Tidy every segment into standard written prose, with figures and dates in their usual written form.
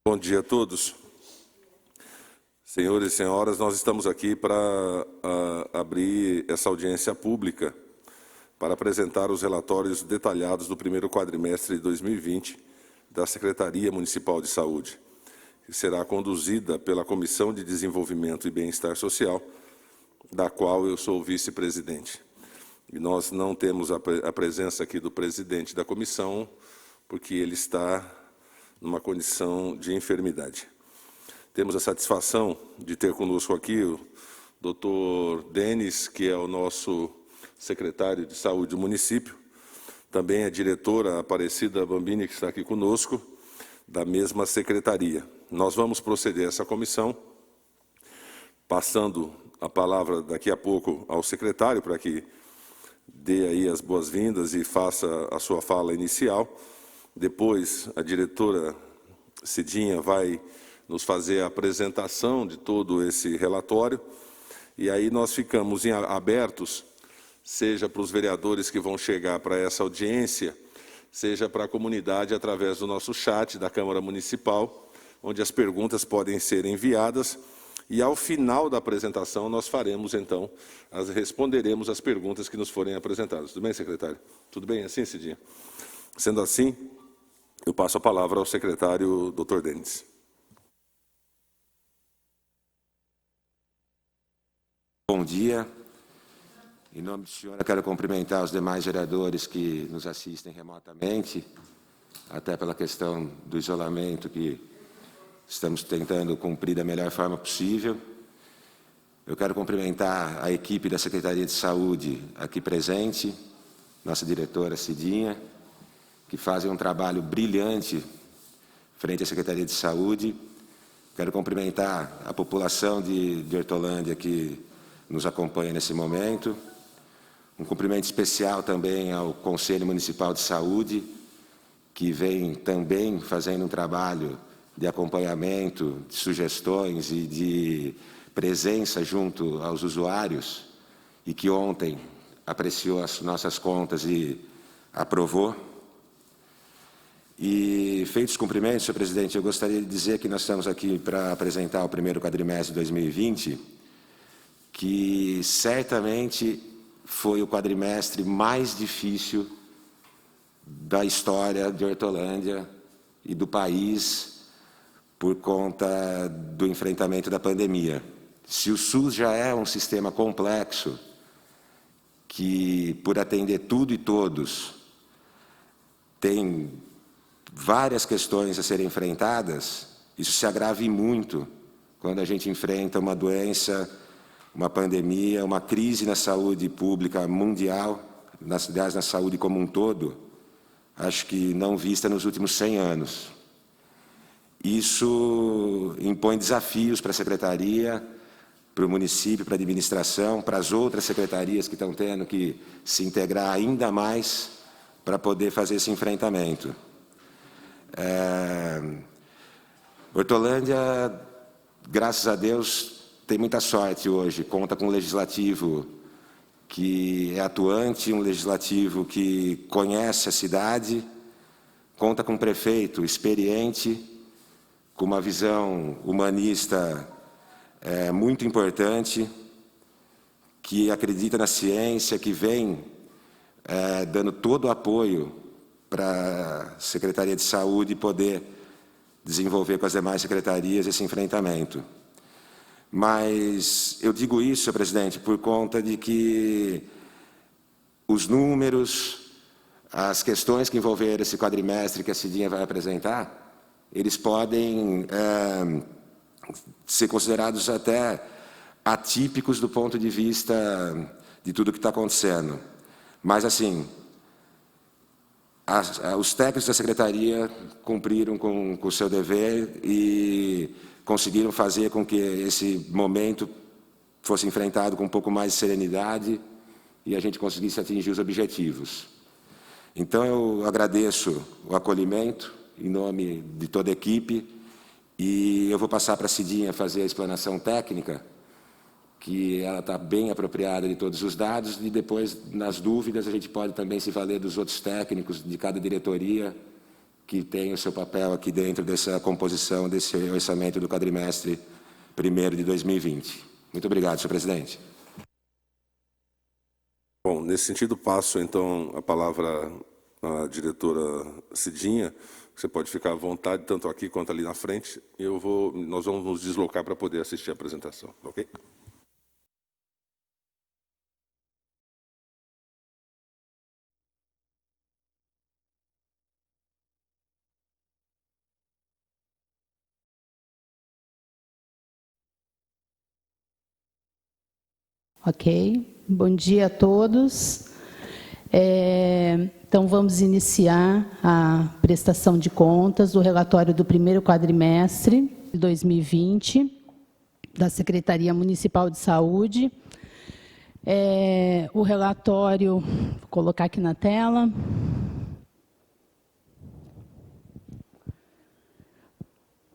Bom dia a todos. Senhores e senhoras, nós estamos aqui para abrir essa audiência pública para apresentar os relatórios detalhados do primeiro quadrimestre de 2020 da Secretaria Municipal de Saúde, que será conduzida pela Comissão de Desenvolvimento e Bem-Estar Social, da qual eu sou o vice-presidente. E nós não temos a presença aqui do presidente da comissão, porque ele está numa condição de enfermidade. Temos a satisfação de ter conosco aqui o Dr. Denis, que é o nosso secretário de saúde do município, também a diretora Aparecida Bambini, que está aqui conosco, da mesma secretaria. Nós vamos proceder a essa comissão, passando a palavra daqui a pouco ao secretário, para que dê aí as boas-vindas e faça a sua fala inicial. Depois, a diretora Cidinha vai nos fazer a apresentação de todo esse relatório, e aí nós ficamos abertos, seja para os vereadores que vão chegar para essa audiência, seja para a comunidade através do nosso chat da Câmara Municipal, onde as perguntas podem ser enviadas, e ao final da apresentação nós faremos, então, responderemos as perguntas que nos forem apresentadas. Tudo bem, secretário? Tudo bem assim, Cidinha? Sendo assim, eu passo a palavra ao secretário Dr. Denis. Bom dia. Em nome do senhor, eu quero cumprimentar os demais vereadores que nos assistem remotamente, até pela questão do isolamento que estamos tentando cumprir da melhor forma possível. Eu quero cumprimentar a equipe da Secretaria de Saúde aqui presente, nossa diretora Cidinha, que fazem um trabalho brilhante frente à Secretaria de Saúde. Quero cumprimentar a população de Hortolândia que nos acompanha nesse momento. Um cumprimento especial também ao Conselho Municipal de Saúde, que vem também fazendo um trabalho de acompanhamento, de sugestões e de presença junto aos usuários, e que ontem apreciou as nossas contas e aprovou. E, feitos os cumprimentos, senhor presidente, eu gostaria de dizer que nós estamos aqui para apresentar o primeiro quadrimestre de 2020, que certamente foi o quadrimestre mais difícil da história de Hortolândia e do país por conta do enfrentamento da pandemia. Se o SUS já é um sistema complexo, que por atender tudo e todos tem várias questões a serem enfrentadas, isso se agrava muito quando a gente enfrenta uma doença, uma pandemia, uma crise na saúde pública mundial, na saúde como um todo, acho que não vista nos últimos 100 anos. Isso impõe desafios para a Secretaria, para o município, para a administração, para as outras secretarias que estão tendo que se integrar ainda mais para poder fazer esse enfrentamento. Hortolândia, graças a Deus, tem muita sorte hoje, conta com um legislativo que é atuante, um legislativo que conhece a cidade, conta com um prefeito experiente, com uma visão humanista muito importante, que acredita na ciência, que vem dando todo o apoio para a Secretaria de Saúde poder desenvolver com as demais secretarias esse enfrentamento. Mas eu digo isso, senhor presidente, por conta de que os números, as questões que envolveram esse quadrimestre que a Cidinha vai apresentar, eles podem ser considerados até atípicos do ponto de vista de tudo que está acontecendo. Mas, assim, os técnicos da Secretaria cumpriram com o seu dever e conseguiram fazer com que esse momento fosse enfrentado com um pouco mais de serenidade e a gente conseguisse atingir os objetivos. Então, eu agradeço o acolhimento em nome de toda a equipe e eu vou passar para a Cidinha fazer a explanação técnica, que ela está bem apropriada de todos os dados, e depois, nas dúvidas, a gente pode também se valer dos outros técnicos de cada diretoria que tem o seu papel aqui dentro dessa composição desse orçamento do quadrimestre primeiro de 2020. Muito obrigado, senhor presidente. Bom, nesse sentido, passo, então, a palavra à diretora Cidinha. Você pode ficar à vontade, tanto aqui quanto ali na frente. E nós vamos nos deslocar para poder assistir a apresentação, ok? Ok, bom dia a todos. Então, vamos iniciar a prestação de contas do relatório do primeiro quadrimestre de 2020, da Secretaria Municipal de Saúde. O relatório, vou colocar aqui na tela.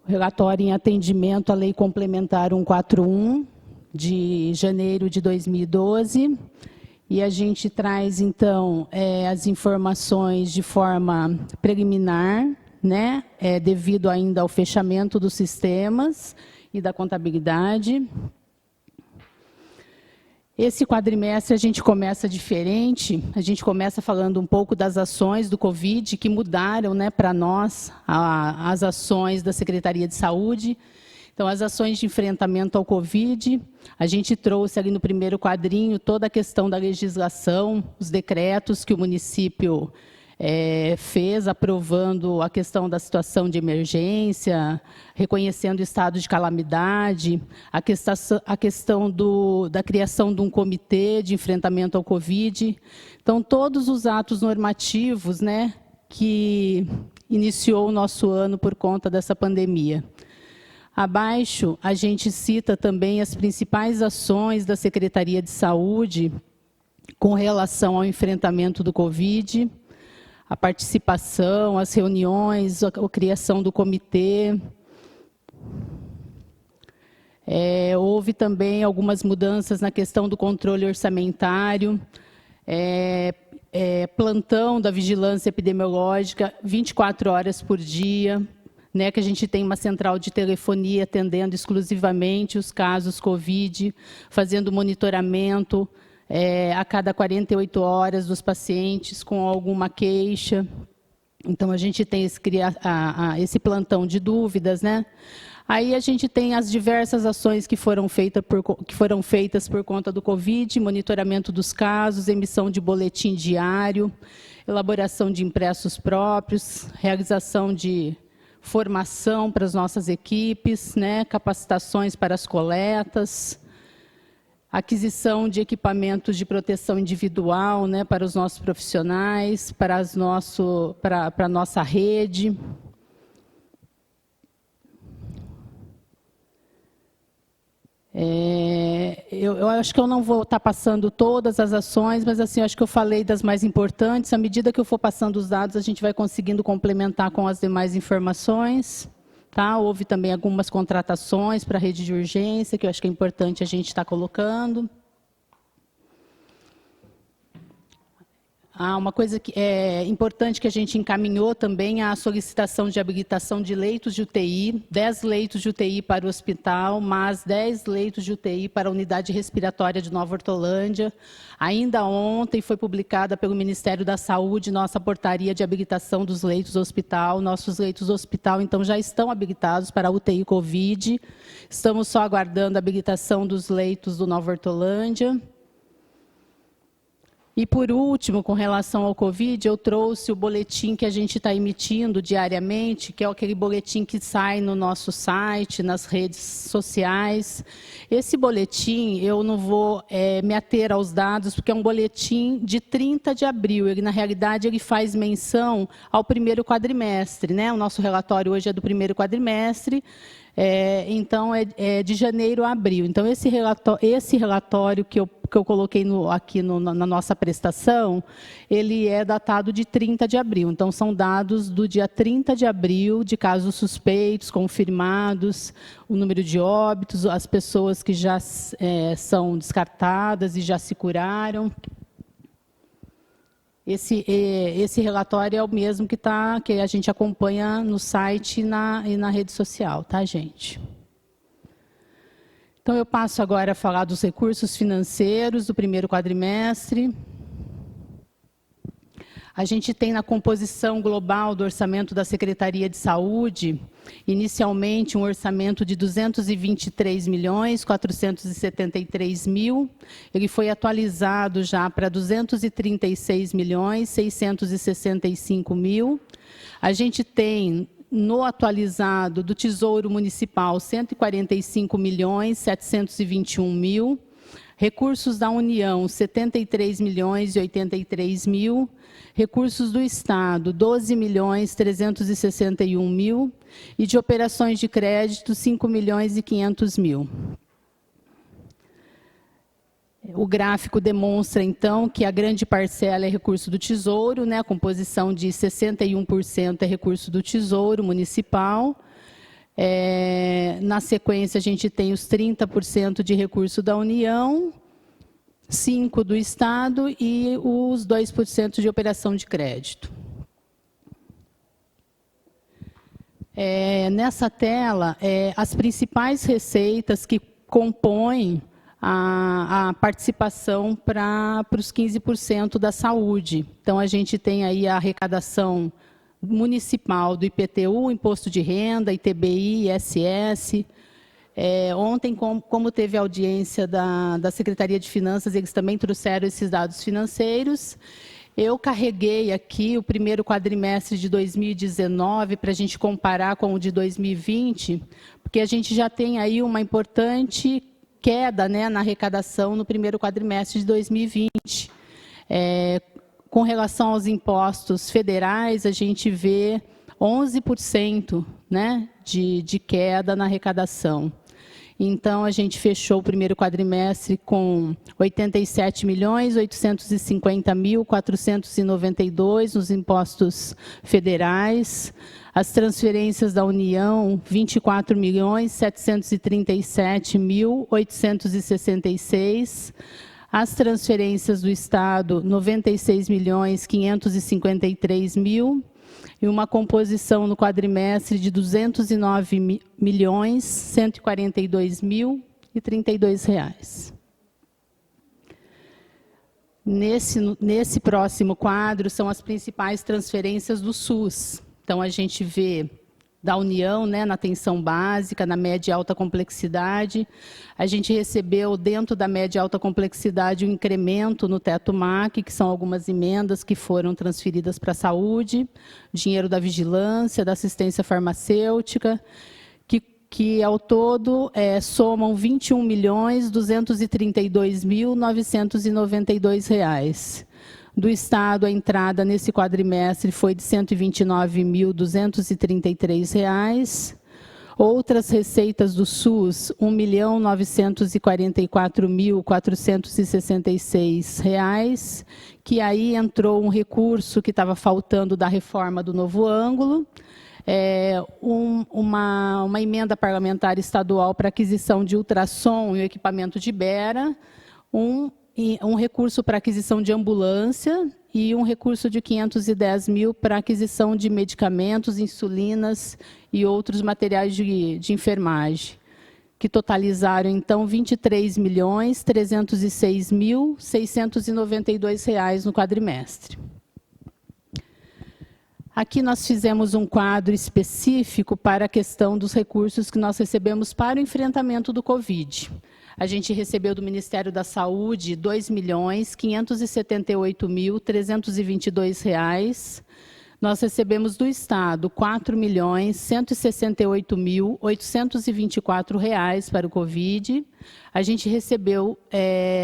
O relatório em atendimento à Lei Complementar 141, de janeiro de 2012, e a gente traz, então, as informações de forma preliminar, né, devido ainda ao fechamento dos sistemas e da contabilidade. Esse quadrimestre a gente começa diferente, a gente começa falando um pouco das ações do Covid, que mudaram, né, para nós, as ações da Secretaria de Saúde. Então, as ações de enfrentamento ao Covid, a gente trouxe ali no primeiro quadrinho toda a questão da legislação, os decretos que o município fez, aprovando a questão da situação de emergência, reconhecendo o estado de calamidade, a questão da criação de um comitê de enfrentamento ao Covid. Então, todos os atos normativos, né, que iniciou o nosso ano por conta dessa pandemia. Abaixo, a gente cita também as principais ações da Secretaria de Saúde com relação ao enfrentamento do Covid, a participação, as reuniões, a criação do comitê. Houve também algumas mudanças na questão do controle orçamentário, plantão da vigilância epidemiológica, 24 horas por dia, né, que a gente tem uma central de telefonia atendendo exclusivamente os casos Covid, fazendo monitoramento a cada 48 horas dos pacientes com alguma queixa. Então, a gente tem esse plantão de dúvidas, né? Aí a gente tem as diversas ações que foram feitas por conta do Covid, monitoramento dos casos, emissão de boletim diário, elaboração de impressos próprios, realização de formação para as nossas equipes, né, capacitações para as coletas, aquisição de equipamentos de proteção individual, né, para os nossos profissionais, para a nossa rede. Eu acho que eu não vou estar passando todas as ações, mas assim, eu acho que eu falei das mais importantes. À medida que eu for passando os dados, a gente vai conseguindo complementar com as demais informações. Tá? Houve também algumas contratações para a rede de urgência, que eu acho que é importante a gente estar colocando. Uma coisa que é importante que a gente encaminhou também a solicitação de habilitação de leitos de UTI, 10 leitos de UTI para o hospital, mais 10 leitos de UTI para a unidade respiratória de Nova Hortolândia. Ainda ontem foi publicada pelo Ministério da Saúde nossa portaria de habilitação dos leitos do hospital. Nossos leitos do hospital, então, já estão habilitados para a UTI Covid. Estamos só aguardando a habilitação dos leitos do Nova Hortolândia. E, por último, com relação ao Covid, eu trouxe o boletim que a gente está emitindo diariamente, que é aquele boletim que sai no nosso site, nas redes sociais. Esse boletim, eu não vou me ater aos dados, porque é um boletim de 30 de abril. Ele, na realidade, ele faz menção ao primeiro quadrimestre, né? O nosso relatório hoje é do primeiro quadrimestre. Então, é de janeiro a abril. Então, esse relatório que eu coloquei aqui na nossa prestação, ele é datado de 30 de abril. Então, são dados do dia 30 de abril, de casos suspeitos, confirmados, o número de óbitos, as pessoas que já são descartadas e já se curaram. Esse relatório é o mesmo que a gente acompanha no site e na rede social, tá, gente? Então, eu passo agora a falar dos recursos financeiros do primeiro quadrimestre. A gente tem na composição global do orçamento da Secretaria de Saúde, inicialmente um orçamento de 223.473.000. Ele foi atualizado já para 236.665.000. A gente tem no atualizado do Tesouro Municipal 145.721.000. Recursos da União, 73.083.000. Recursos do Estado, 12.361.000. E de operações de crédito, 5.500.000. O gráfico demonstra, então, que a grande parcela é recurso do Tesouro, né? A composição de 61% é recurso do Tesouro Municipal. Na sequência, a gente tem os 30% de recurso da União, 5% do Estado e os 2% de operação de crédito. Nessa tela, as principais receitas que compõem a participação para os 15% da saúde. Então, a gente tem aí a arrecadação municipal do IPTU, Imposto de Renda, ITBI, ISS. Ontem, como teve audiência da Secretaria de Finanças, eles também trouxeram esses dados financeiros. Eu carreguei aqui o primeiro quadrimestre de 2019 para a gente comparar com o de 2020, porque a gente já tem aí uma importante queda, né, na arrecadação no primeiro quadrimestre de 2020. Com relação aos impostos federais, a gente vê 11%, né, de queda na arrecadação. Então, a gente fechou o primeiro quadrimestre com 87.850.492 nos impostos federais. As transferências da União, 24.737.866. As transferências do Estado, 96.553.000. E uma composição no quadrimestre de R$ 209.142.032. Nesse próximo quadro, são as principais transferências do SUS. Então, a gente vê da União, né, na atenção básica, na média e alta complexidade. A gente recebeu, dentro da média e alta complexidade, um incremento no teto MAC, que são algumas emendas que foram transferidas para a saúde, dinheiro da vigilância, da assistência farmacêutica, que ao todo somam R$ 21.232.992. Do Estado, a entrada nesse quadrimestre foi de R$ 129.233. Outras receitas do SUS, R$ 1.944.466, que aí entrou um recurso que estava faltando da reforma do Novo Ângulo, uma emenda parlamentar estadual para aquisição de ultrassom e equipamento de Ibera, um recurso para aquisição de ambulância e um recurso de 510.000 para aquisição de medicamentos, insulinas e outros materiais de enfermagem, que totalizaram, então, R$ 23.306.692 no quadrimestre. Aqui nós fizemos um quadro específico para a questão dos recursos que nós recebemos para o enfrentamento do Covid. A gente recebeu do Ministério da Saúde R$ 2.578.322. Nós recebemos do Estado R$ 4.168.824 para o Covid. A gente recebeu,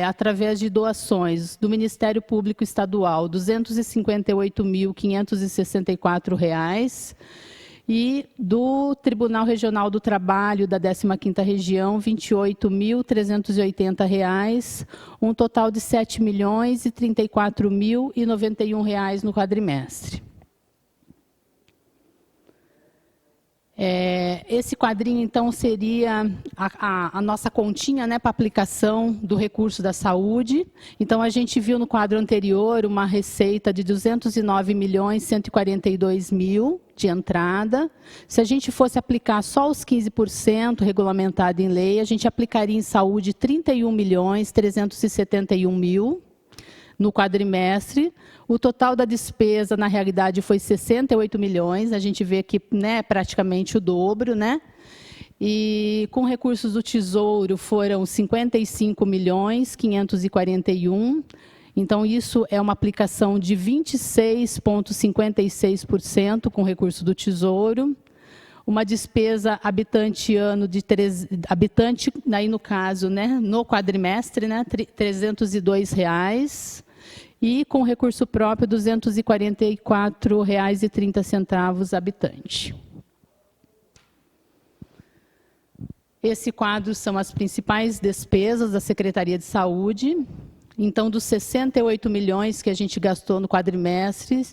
através de doações do Ministério Público Estadual, R$ 258.564. E do Tribunal Regional do Trabalho da 15ª Região, R$ 28.380, um total de R$ 7.034.091 no quadrimestre. Esse quadrinho, então, seria a nossa continha, né, para aplicação do recurso da saúde. Então, a gente viu no quadro anterior uma receita de 209.142.000 de entrada. Se a gente fosse aplicar só os 15% regulamentado em lei, a gente aplicaria em saúde 31.371.000 no quadrimestre. O total da despesa, na realidade, foi 68 milhões. A gente vê que, né, praticamente o dobro, né? E com recursos do Tesouro foram 55.541.000. Então, isso é uma aplicação de 26,56% com recurso do Tesouro. Uma despesa habitante ano de habitante, aí no caso, né, no quadrimestre, né, R$ 302. E com recurso próprio, R$ 244,30 habitante. Esse quadro são as principais despesas da Secretaria de Saúde. Então, dos 68 milhões que a gente gastou no quadrimestre,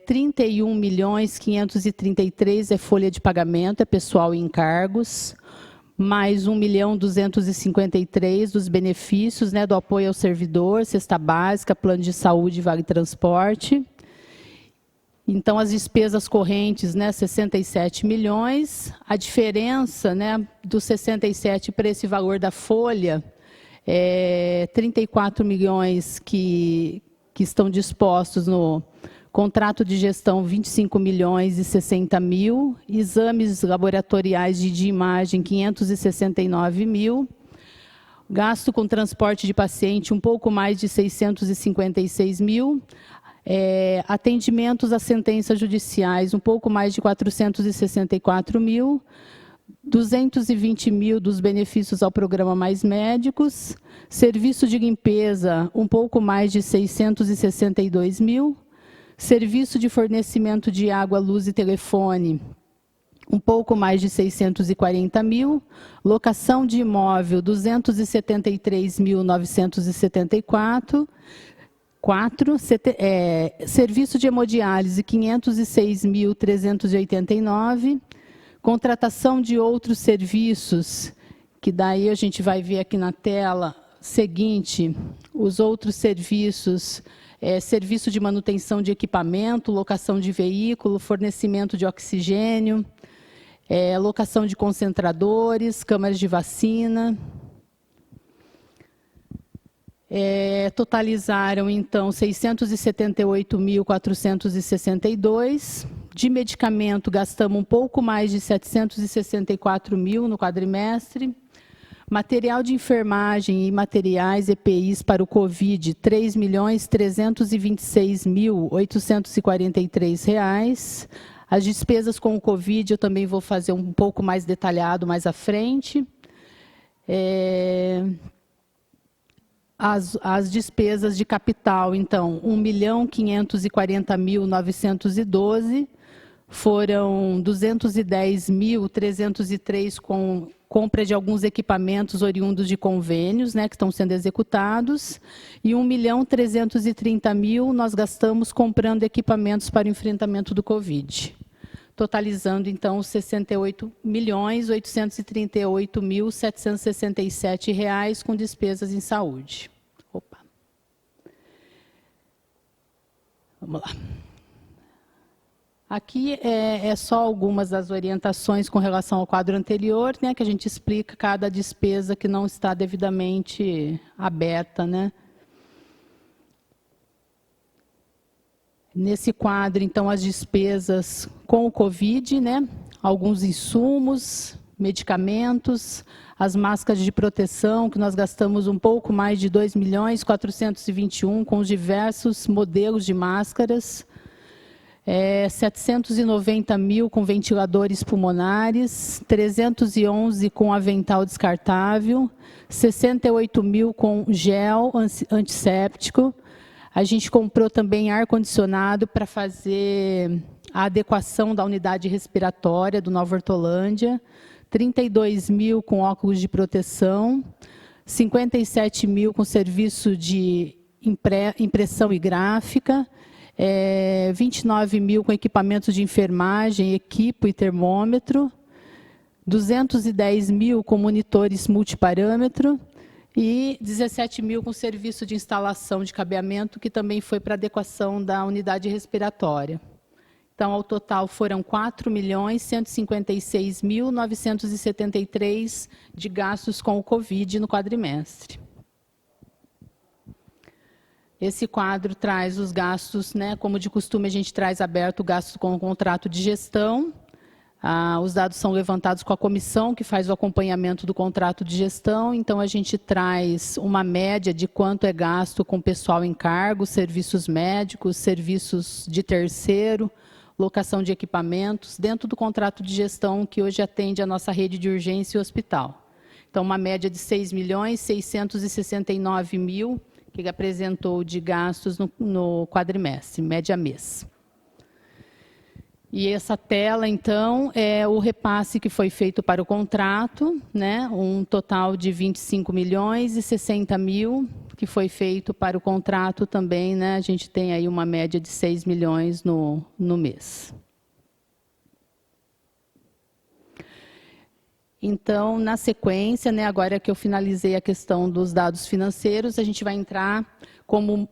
31.533 é folha de pagamento, é pessoal e encargos, mais 1.253 dos benefícios, né, do apoio ao servidor, cesta básica, plano de saúde e vale transporte. Então, as despesas correntes, né, 67 milhões. A diferença, né, dos 67 para esse valor da folha, 34 milhões que estão dispostos no contrato de gestão, 25.060.000, exames laboratoriais de imagem, 569.000, gasto com transporte de paciente, um pouco mais de 656.000, atendimentos a sentenças judiciais, um pouco mais de 464.000, 220.000 dos benefícios ao programa Mais Médicos, serviço de limpeza, um pouco mais de 662.000, serviço de fornecimento de água, luz e telefone, um pouco mais de 640.000, locação de imóvel, 273.974, serviço de hemodiálise, 506.389, contratação de outros serviços, que daí a gente vai ver aqui na tela seguinte, os outros serviços, serviço de manutenção de equipamento, locação de veículo, fornecimento de oxigênio, locação de concentradores, câmaras de vacina. Totalizaram, então, 678.462. De medicamento, gastamos um pouco mais de 764.000 no quadrimestre. Material de enfermagem e materiais EPIs para o Covid, R$ 3.326.843. As despesas com o Covid, eu também vou fazer um pouco mais detalhado mais à frente. As despesas de capital, então, R$ 1.540.912, foram 210.303 com compra de alguns equipamentos oriundos de convênios, né, que estão sendo executados, e 1.330.000 nós gastamos comprando equipamentos para o enfrentamento do Covid, totalizando, então, R$ 68.838.767 com despesas em saúde. Opa. Vamos lá. Aqui é só algumas das orientações com relação ao quadro anterior, né, que a gente explica cada despesa que não está devidamente aberta, né. Nesse quadro, então, as despesas com o Covid, né, alguns insumos, medicamentos, as máscaras de proteção, que nós gastamos um pouco mais de 2.421.000 com os diversos modelos de máscaras, 790.000 com ventiladores pulmonares, 311 com avental descartável, 68.000 com gel antisséptico. A gente comprou também ar-condicionado para fazer a adequação da unidade respiratória do Nova Hortolândia, 32.000 com óculos de proteção, 57.000 com serviço de impressão e gráfica, 29 mil com equipamentos de enfermagem, equipo e termômetro, 210 mil com monitores multiparâmetro e 17 mil com serviço de instalação de cabeamento, que também foi para adequação da unidade respiratória. Então, ao total, foram 4.156.973 de gastos com o Covid no quadrimestre. Esse quadro traz os gastos, né, como de costume a gente traz aberto o gasto com o contrato de gestão. Os dados são levantados com a comissão que faz o acompanhamento do contrato de gestão, então a gente traz uma média de quanto é gasto com pessoal em cargo, serviços médicos, serviços de terceiro, locação de equipamentos, dentro do contrato de gestão que hoje atende a nossa rede de urgência e hospital. Então, uma média de 6.669.000 que apresentou de gastos no quadrimestre, média mês. E essa tela, então, é o repasse que foi feito para o contrato, né? Um total de 25.060.000 que foi feito para o contrato também, né? A gente tem aí uma média de 6 milhões no mês. Então, na sequência, né, agora que eu finalizei a questão dos dados financeiros, a gente vai entrar, como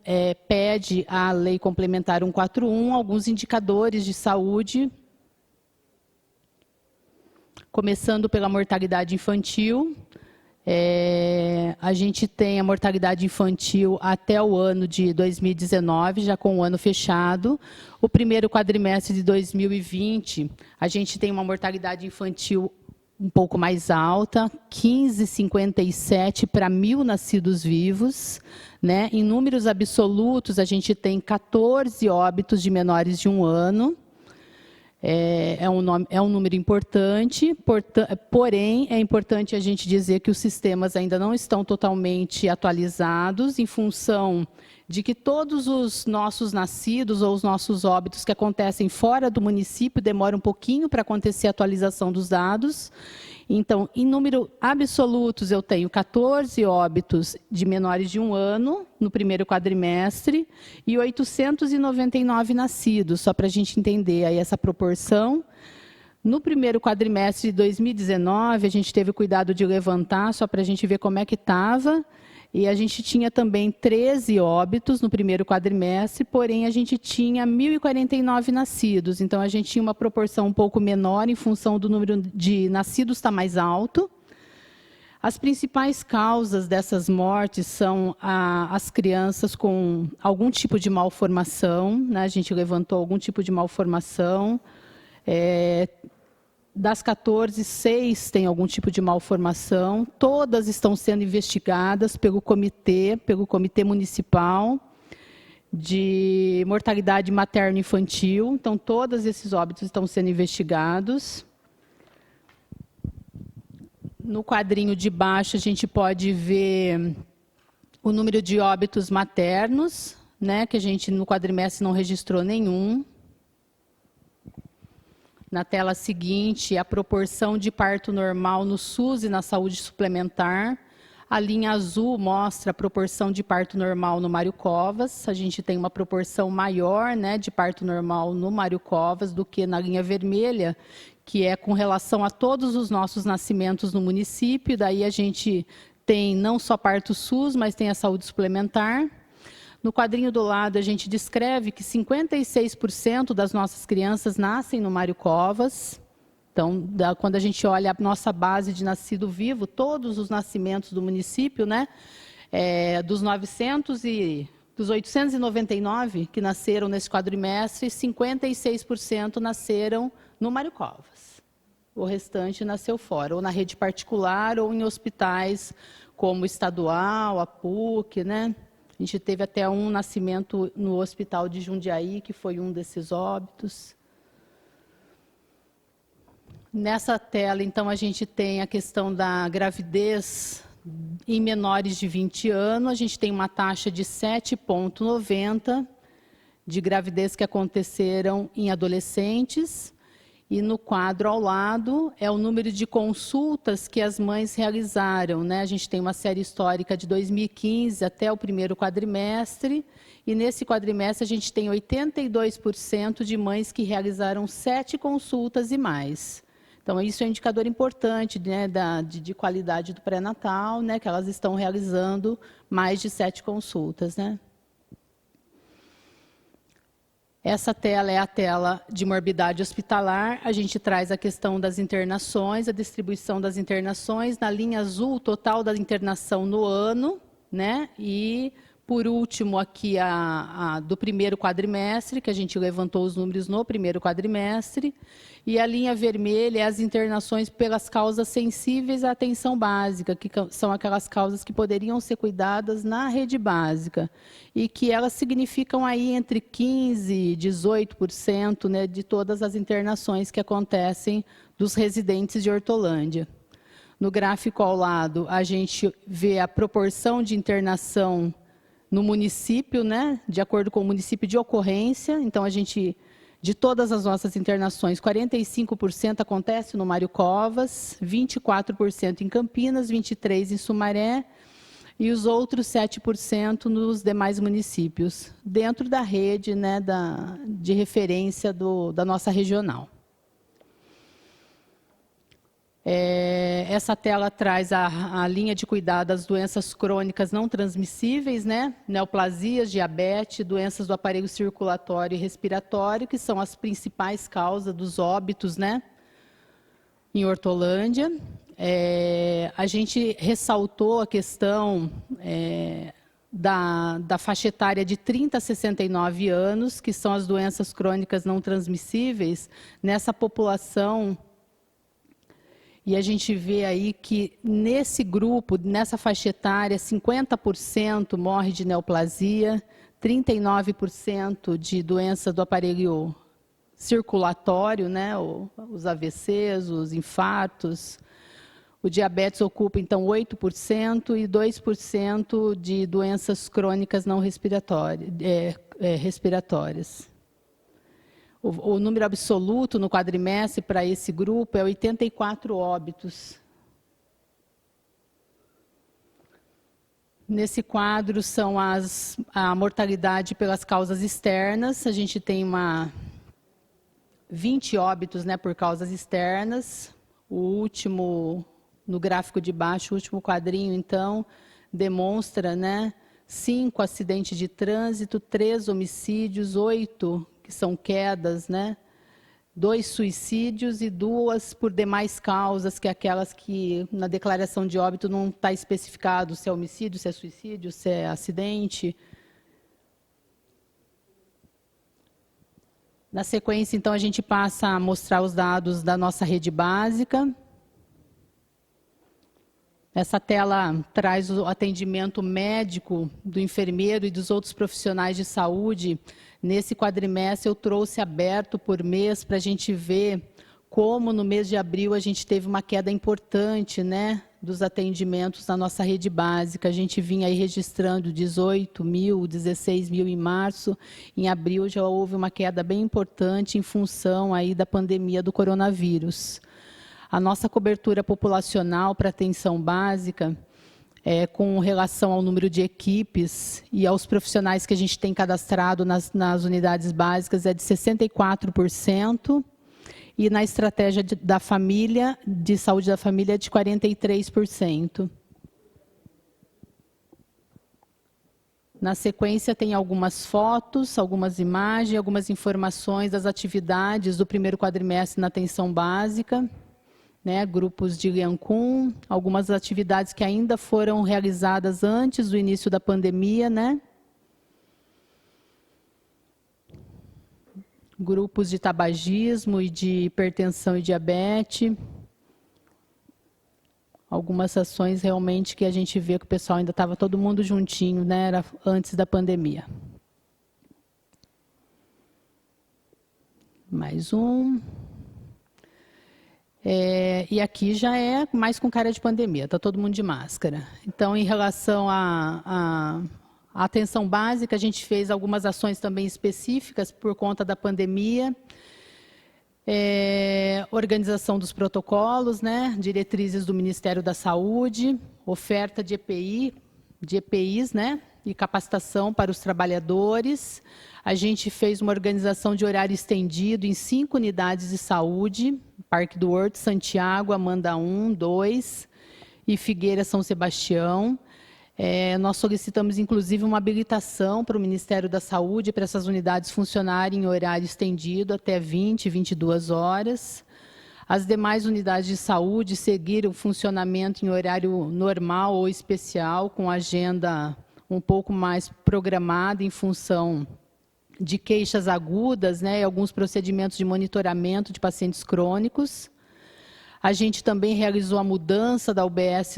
pede a Lei Complementar 141, alguns indicadores de saúde, começando pela mortalidade infantil. A gente tem a mortalidade infantil até o ano de 2019, já com o ano fechado. O primeiro quadrimestre de 2020, a gente tem uma mortalidade infantil um pouco mais alta, 15,57 para 1.000 nascidos vivos, né? Em números absolutos, a gente tem 14 óbitos de menores de 1 ano. É um número importante, porém, é importante a gente dizer que os sistemas ainda não estão totalmente atualizados, em função de que todos os nossos nascidos ou os nossos óbitos que acontecem fora do município demoram um pouquinho para acontecer a atualização dos dados. Então, em número absolutos, eu tenho 14 óbitos de menores de 1 ano no primeiro quadrimestre e 899 nascidos, só para a gente entender aí essa proporção. No primeiro quadrimestre de 2019, a gente teve o cuidado de levantar, só para a gente ver como é que estava. E a gente tinha também 13 óbitos no primeiro quadrimestre, porém a gente tinha 1.049 nascidos. Então, a gente tinha uma proporção um pouco menor em função do número de nascidos estar mais alto. As principais causas dessas mortes são as crianças com algum tipo de malformação, né? A gente levantou algum tipo de malformação. Das 14, 6 têm algum tipo de malformação. Todas estão sendo investigadas pelo comitê municipal de mortalidade materno-infantil. Então, todos esses óbitos estão sendo investigados. No quadrinho de baixo, a gente pode ver o número de óbitos maternos, né, que a gente, no quadrimestre, não registrou nenhum. Na tela seguinte, a proporção de parto normal no SUS e na saúde suplementar. A linha azul mostra a proporção de parto normal no Mário Covas. A gente tem uma proporção maior, né, de parto normal no Mário Covas do que na linha vermelha, que é com relação a todos os nossos nascimentos no município. Daí a gente tem não só parto SUS, mas tem a saúde suplementar. No quadrinho do lado, a gente descreve que 56% das nossas crianças nascem no Mário Covas. Então, quando a gente olha a nossa base de nascido vivo, todos os nascimentos do município, né, dos 899 que nasceram nesse quadrimestre, 56% nasceram no Mário Covas. O restante nasceu fora, ou na rede particular, ou em hospitais como o estadual, a PUC, né? A gente teve até um nascimento no hospital de Jundiaí, que foi um desses óbitos. Nessa tela, então, a gente tem a questão da gravidez em menores de 20 anos. A gente tem uma taxa de 7,90 de gravidez que aconteceram em adolescentes. E no quadro ao lado é o número de consultas que as mães realizaram, né? A gente tem uma série histórica de 2015 até o primeiro quadrimestre, e nesse quadrimestre a gente tem 82% de mães que realizaram 7 consultas e mais. Então, isso é um indicador importante, né, de qualidade do pré-natal, né, que elas estão realizando mais de 7 consultas, né? Essa tela é a tela de morbidade hospitalar. A gente traz a questão das internações, a distribuição das internações. Na linha azul, o total da internação no ano, né? E, por último, aqui do primeiro quadrimestre, que a gente levantou os números no primeiro quadrimestre. E a linha vermelha é as internações pelas causas sensíveis à atenção básica, que são aquelas causas que poderiam ser cuidadas na rede básica, e que elas significam aí entre 15% e 18%, né, de todas as internações que acontecem dos residentes de Hortolândia. No gráfico ao lado, a gente vê a proporção de internação no município, né, de acordo com o município de ocorrência. Então, a gente, de todas as nossas internações, 45% acontece no Mário Covas, 24% em Campinas, 23% em Sumaré, e os outros 7% nos demais municípios, dentro da rede, né, de referência da nossa regional. Essa tela traz a linha de cuidado das doenças crônicas não transmissíveis, né? Neoplasias, diabetes, doenças do aparelho circulatório e respiratório, que são as principais causas dos óbitos, né, em Hortolândia. A gente ressaltou a questão da faixa etária de 30 a 69 anos, que são as doenças crônicas não transmissíveis, nessa população. E a gente vê aí que nesse grupo, nessa faixa etária, 50% morre de neoplasia, 39% de doença do aparelho circulatório, né, os AVCs, os infartos. O diabetes ocupa, então, 8% e 2% de doenças crônicas não respiratórias. O número absoluto no quadrimestre para esse grupo é 84 óbitos. Nesse quadro são a mortalidade pelas causas externas. A gente tem 20 óbitos, né, por causas externas. O último, no gráfico de baixo, o último quadrinho, então, demonstra, né, 5 acidentes de trânsito, 3 homicídios, 8 que são quedas, né? 2 suicídios e 2 por demais causas, que é aquelas que na declaração de óbito não está especificado se é homicídio, se é suicídio, se é acidente. Na sequência, então, a gente passa a mostrar os dados da nossa rede básica. Essa tela traz o atendimento médico do enfermeiro e dos outros profissionais de saúde. Nesse quadrimestre, eu trouxe aberto por mês para a gente ver como no mês de abril a gente teve uma queda importante, né, dos atendimentos na nossa rede básica. A gente vinha aí registrando 18 mil, 16 mil em março. Em abril já houve uma queda bem importante em função aí da pandemia do coronavírus. A nossa cobertura populacional para atenção básica, com relação ao número de equipes e aos profissionais que a gente tem cadastrado nas unidades básicas, é de 64%, e na estratégia da família, de saúde da família, é de 43%. Na sequência, tem algumas fotos, algumas imagens, algumas informações das atividades do primeiro quadrimestre na atenção básica. Né, grupos de Liancum, algumas atividades que ainda foram realizadas antes do início da pandemia, né? Grupos de tabagismo e de hipertensão e diabetes. Algumas ações realmente que a gente vê que o pessoal ainda estava todo mundo juntinho, né? Era antes da pandemia. Mais um. E aqui já é mais com cara de pandemia, está todo mundo de máscara. Então, em relação à atenção básica, a gente fez algumas ações também específicas por conta da pandemia. Organização dos protocolos, né? Diretrizes do Ministério da Saúde, oferta de EPIs, né? E capacitação para os trabalhadores. A gente fez uma organização de horário estendido em 5 unidades de saúde, Parque do Horto, Santiago, Amanda 1, 2 e Figueira, São Sebastião. Nós solicitamos, inclusive, uma habilitação para o Ministério da Saúde, para essas unidades funcionarem em horário estendido até 22 horas. As demais unidades de saúde seguiram o funcionamento em horário normal ou especial, com agenda um pouco mais programada em função de queixas agudas, né, e alguns procedimentos de monitoramento de pacientes crônicos. A gente também realizou a mudança da UBS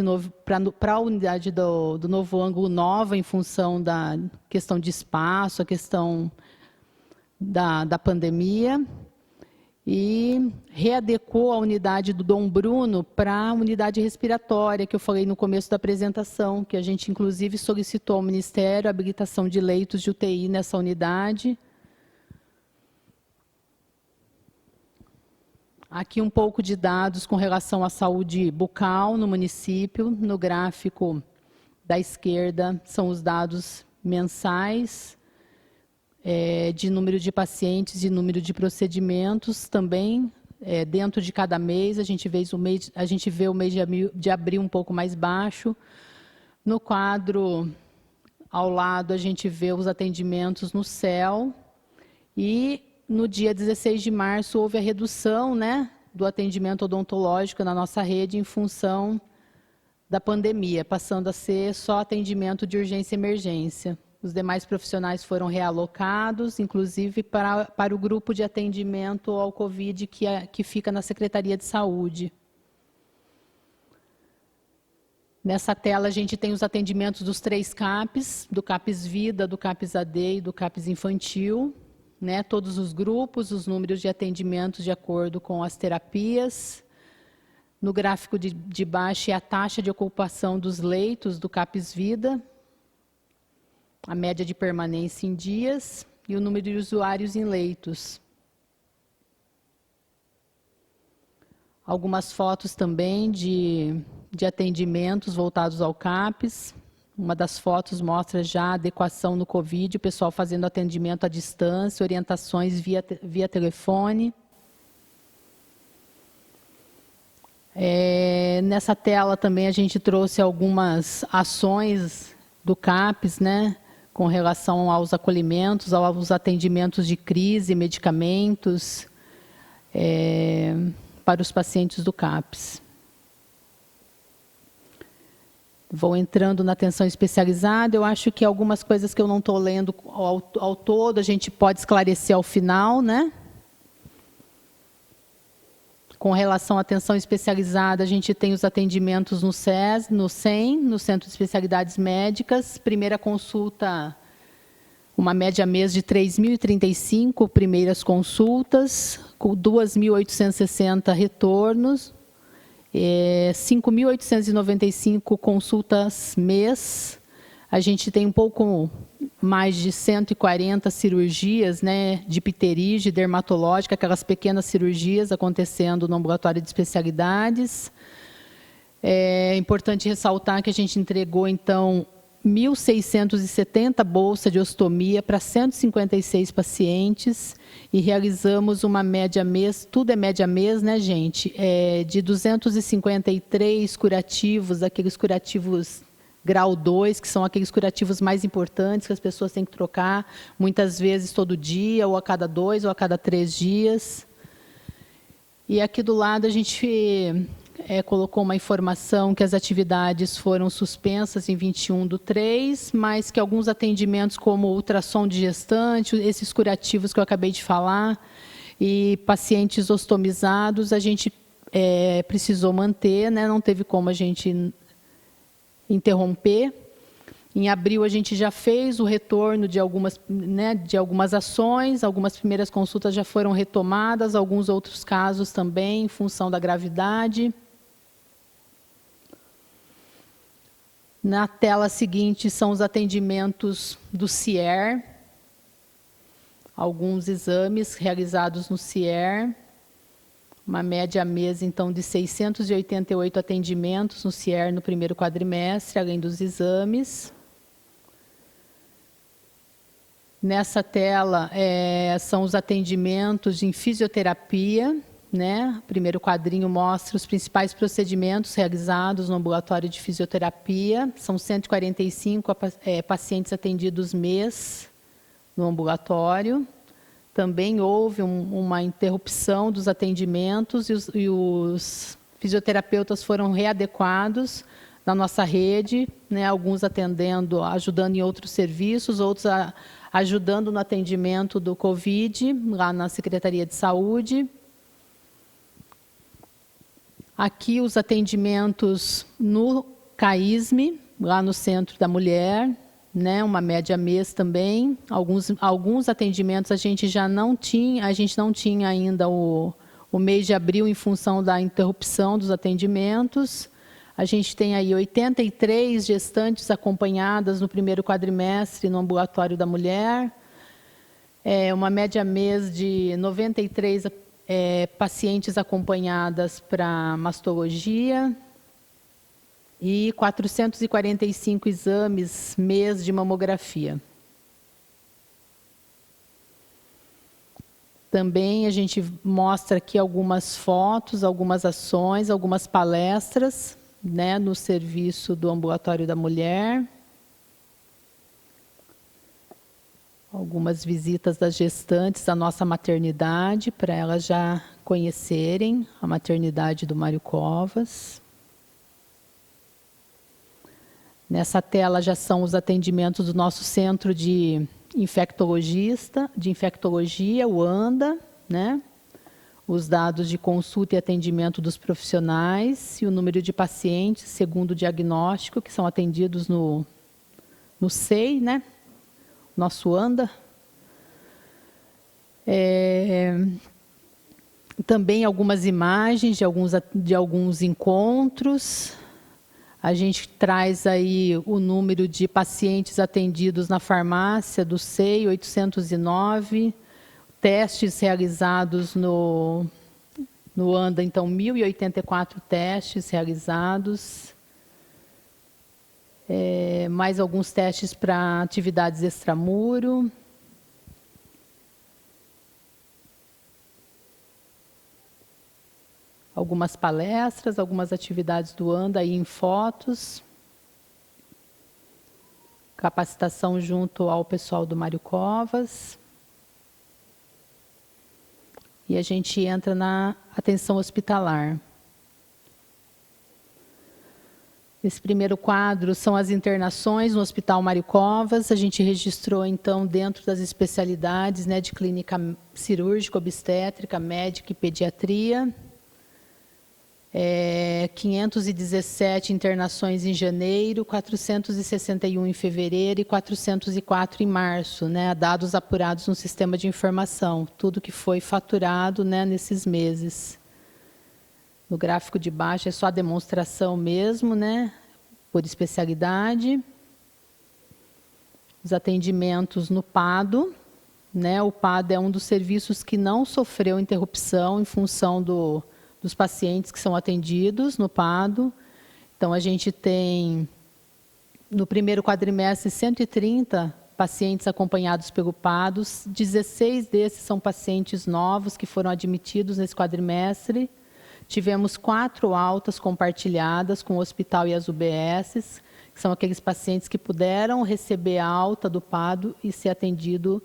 para a unidade do Novo Ângulo Nova, em função da questão de espaço, a questão da pandemia. E readequou a unidade do Dom Bruno para a unidade respiratória, que eu falei no começo da apresentação, que a gente, inclusive, solicitou ao Ministério a habilitação de leitos de UTI nessa unidade. Aqui um pouco de dados com relação à saúde bucal no município. No gráfico da esquerda são os dados mensais, de número de pacientes e número de procedimentos também. Dentro de cada mês, a gente vê o mês de abril um pouco mais baixo. No quadro ao lado, a gente vê os atendimentos no CEL. E no dia 16 de março, houve a redução, né, do atendimento odontológico na nossa rede em função da pandemia, passando a ser só atendimento de urgência e emergência. Os demais profissionais foram realocados, inclusive para o grupo de atendimento ao Covid que fica na Secretaria de Saúde. Nessa tela, a gente tem os atendimentos dos 3 CAPs, do CAPS Vida, do CAPS AD e do CAPS Infantil, né? Todos os grupos, os números de atendimentos de acordo com as terapias. No gráfico de baixo é a taxa de ocupação dos leitos do CAPS Vida, a média de permanência em dias e o número de usuários em leitos. Algumas fotos também de atendimentos voltados ao CAPS. Uma das fotos mostra já a adequação no Covid, o pessoal fazendo atendimento à distância, orientações via telefone. Nessa tela também a gente trouxe algumas ações do CAPS, né, com relação aos acolhimentos, aos atendimentos de crise, medicamentos, para os pacientes do CAPS. Vou entrando na atenção especializada. Eu acho que algumas coisas que eu não estou lendo ao todo, a gente pode esclarecer ao final, né? Com relação à atenção especializada, a gente tem os atendimentos no SES, no SEM, no Centro de Especialidades Médicas. Primeira consulta, uma média mês de 3.035 primeiras consultas, com 2.860 retornos, 5.895 consultas mês. A gente tem um pouco mais de 140 cirurgias, né, de pterígio, dermatológica, aquelas pequenas cirurgias acontecendo no ambulatório de especialidades. É importante ressaltar que a gente entregou, então, 1.670 bolsas de ostomia para 156 pacientes e realizamos uma média mês, tudo é média mês, né, gente? De 253 curativos, aqueles curativos grau 2, que são aqueles curativos mais importantes que as pessoas têm que trocar, muitas vezes todo dia, ou a cada 2, ou a cada 3 dias. E aqui do lado a gente colocou uma informação que as atividades foram suspensas em 21/3, mas que alguns atendimentos como ultrassom de gestante, esses curativos que eu acabei de falar, e pacientes ostomizados, a gente precisou manter, né? Não teve como a gente interromper. Em abril, a gente já fez o retorno de algumas, né, de algumas ações, algumas primeiras consultas já foram retomadas, alguns outros casos também, em função da gravidade. Na tela seguinte são os atendimentos do CIER, alguns exames realizados no CIER. uma média mês, então, de 688 atendimentos no CIER no primeiro quadrimestre, além dos exames. Nessa tela são os atendimentos em fisioterapia, né? O primeiro quadrinho mostra os principais procedimentos realizados no ambulatório de fisioterapia. São 145 pacientes atendidos mês no ambulatório. Também houve uma interrupção dos atendimentos e os fisioterapeutas foram readequados na nossa rede, né? Alguns ajudando em outros serviços, outros ajudando no atendimento do Covid, lá na Secretaria de Saúde. Aqui os atendimentos no CAISME, lá no Centro da Mulher, né, uma média mês também. Alguns atendimentos a gente não tinha ainda o mês de abril em função da interrupção dos atendimentos. A gente tem aí 83 gestantes acompanhadas no primeiro quadrimestre no ambulatório da mulher, uma média mês de 93 pacientes acompanhadas para mastologia e 445 exames mês de mamografia. Também a gente mostra aqui algumas fotos, algumas ações, algumas palestras, né, no serviço do ambulatório da mulher. Algumas visitas das gestantes à nossa maternidade, para elas já conhecerem a maternidade do Mário Covas. Nessa tela já são os atendimentos do nosso centro de infectologia, o ANDA, né? Os dados de consulta e atendimento dos profissionais e o número de pacientes, segundo o diagnóstico, que são atendidos no SEI, né? Nosso ANDA. Também algumas imagens de alguns encontros. A gente traz aí o número de pacientes atendidos na farmácia do SEI, 809. Testes realizados no ANDA, então, 1.084 testes realizados. Mais alguns testes para atividades extramuro. Algumas palestras, algumas atividades do ANDA aí em fotos. Capacitação junto ao pessoal do Mário Covas. E a gente entra na atenção hospitalar. Esse primeiro quadro são as internações no Hospital Mário Covas. A gente registrou, então, dentro das especialidades, né, de clínica cirúrgica, obstétrica, médica e pediatria. 517 internações em janeiro, 461 em fevereiro e 404 em março, né, dados apurados no sistema de informação, tudo que foi faturado, né, nesses meses. No gráfico de baixo é só a demonstração mesmo, né, por especialidade. Os atendimentos no PADO, né, o PADO é um dos serviços que não sofreu interrupção em função dos pacientes que são atendidos no PADO. Então, a gente tem, no primeiro quadrimestre, 130 pacientes acompanhados pelo PADO. 16 desses são pacientes novos que foram admitidos nesse quadrimestre. Tivemos 4 altas compartilhadas com o hospital e as UBSs, que são aqueles pacientes que puderam receber a alta do PADO e ser atendido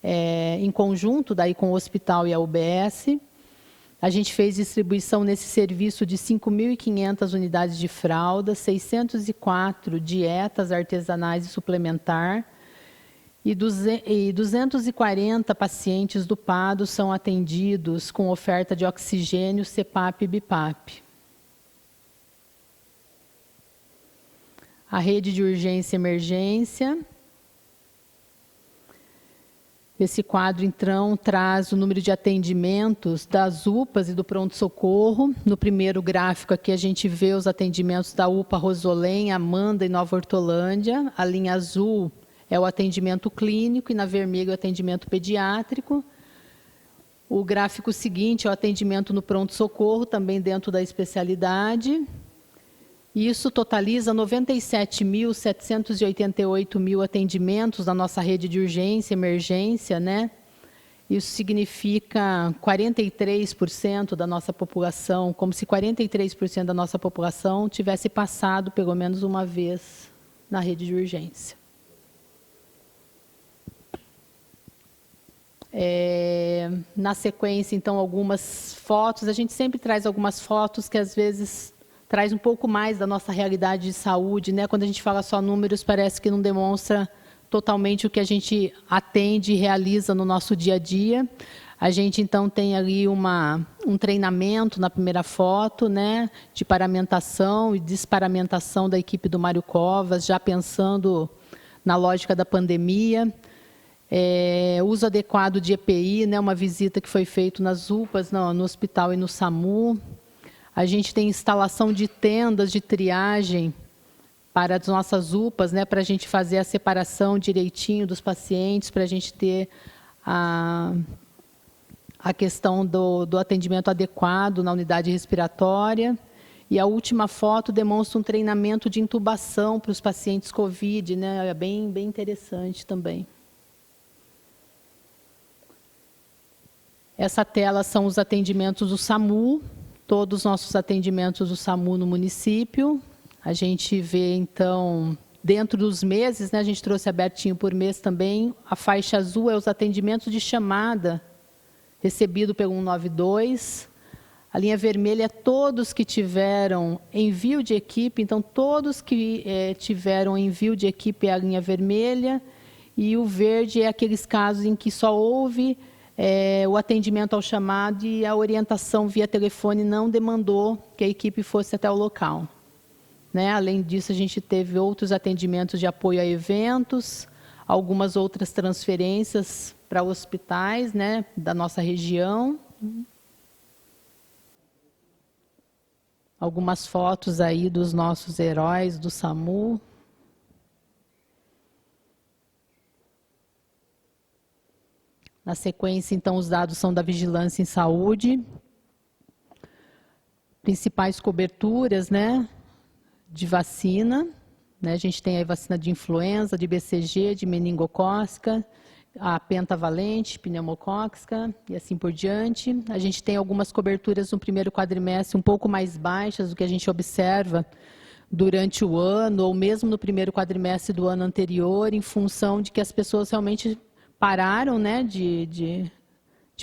em conjunto daí com o hospital e a UBS. A gente fez distribuição nesse serviço de 5.500 unidades de fralda, 604 dietas artesanais e suplementar, e 240 pacientes do PADO são atendidos com oferta de oxigênio, CPAP e BIPAP. A rede de urgência e emergência. Esse quadro, então, traz o número de atendimentos das UPAs e do pronto-socorro. No primeiro gráfico aqui, a gente vê os atendimentos da UPA Rosolém, Amanda e Nova Hortolândia. A linha azul é o atendimento clínico e na vermelha o atendimento pediátrico. O gráfico seguinte é o atendimento no pronto-socorro, também dentro da especialidade. Isso totaliza 97.788 atendimentos na nossa rede de urgência e emergência, né? Isso significa 43% da nossa população, como se 43% da nossa população tivesse passado pelo menos uma vez na rede de urgência. Na sequência, então, algumas fotos. A gente sempre traz algumas fotos que, às vezes, traz um pouco mais da nossa realidade de saúde, né? Quando a gente fala só números, parece que não demonstra totalmente o que a gente atende e realiza no nosso dia a dia. A gente, então, tem ali um treinamento na primeira foto, né, de paramentação e desparamentação da equipe do Mário Covas, já pensando na lógica da pandemia. Uso adequado de EPI, né, uma visita que foi feita nas UPAs, no hospital e no SAMU. A gente tem instalação de tendas de triagem para as nossas UPAs, né, para a gente fazer a separação direitinho dos pacientes, para a gente ter a questão do atendimento adequado na unidade respiratória. E a última foto demonstra um treinamento de intubação para os pacientes COVID, né, é bem interessante também. Essa tela são os atendimentos do SAMU, todos os nossos atendimentos do SAMU no município. A gente vê, então, dentro dos meses, né, a gente trouxe abertinho por mês também, a faixa azul é os atendimentos de chamada, recebido pelo 192. A linha vermelha é todos que tiveram envio de equipe, então todos que tiveram envio de equipe é a linha vermelha, e o verde é aqueles casos em que só houve o atendimento ao chamado e a orientação via telefone não demandou que a equipe fosse até o local. Né? Além disso, a gente teve outros atendimentos de apoio a eventos, algumas outras transferências para hospitais, né, da nossa região. Algumas fotos aí dos nossos heróis do SAMU. Na sequência, então, os dados são da Vigilância em Saúde. Principais coberturas, né, de vacina, né? A gente tem a vacina de influenza, de BCG, de meningocócica, a pentavalente, pneumocócica e assim por diante. A gente tem algumas coberturas no primeiro quadrimestre um pouco mais baixas do que a gente observa durante o ano, ou mesmo no primeiro quadrimestre do ano anterior, em função de que as pessoas realmente pararam, né, de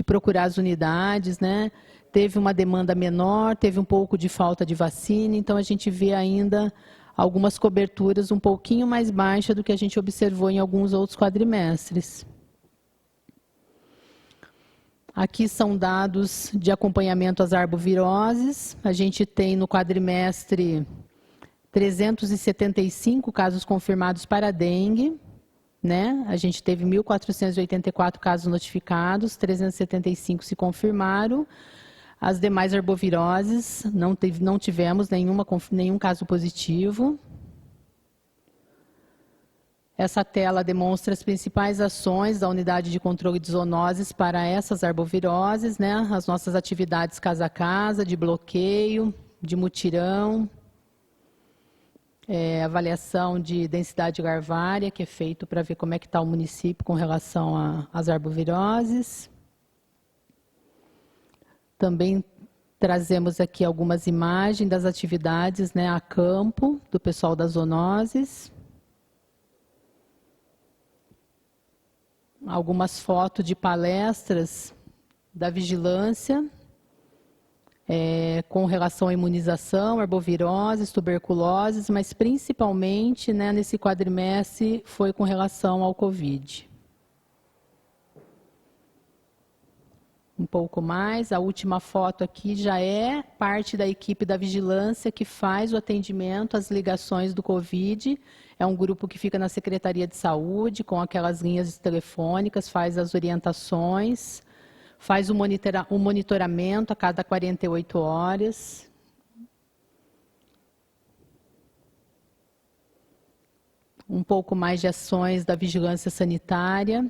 procurar as unidades, né? Teve uma demanda menor, teve um pouco de falta de vacina, então a gente vê ainda algumas coberturas um pouquinho mais baixas do que a gente observou em alguns outros quadrimestres. Aqui são dados de acompanhamento às arboviroses. A gente tem no quadrimestre 375 casos confirmados para dengue, né? A gente teve 1.484 casos notificados, 375 se confirmaram. As demais arboviroses, não tivemos nenhum caso positivo. Essa tela demonstra as principais ações da unidade de controle de zoonoses para essas arboviroses, né? As nossas atividades casa a casa, de bloqueio, de mutirão, avaliação de densidade larvária, que é feito para ver como é que está o município com relação às arboviroses. Também trazemos aqui algumas imagens das atividades, né, a campo, do pessoal das zoonoses. Algumas fotos de palestras da vigilância, com relação à imunização, arboviroses, tuberculoses, mas principalmente, né, nesse quadrimestre foi com relação ao Covid. Um pouco mais, a última foto aqui já é parte da equipe da vigilância que faz o atendimento às ligações do Covid. É um grupo que fica na Secretaria de Saúde, com aquelas linhas telefônicas, faz as orientações, faz o monitoramento a cada 48 horas. Um pouco mais de ações da vigilância sanitária,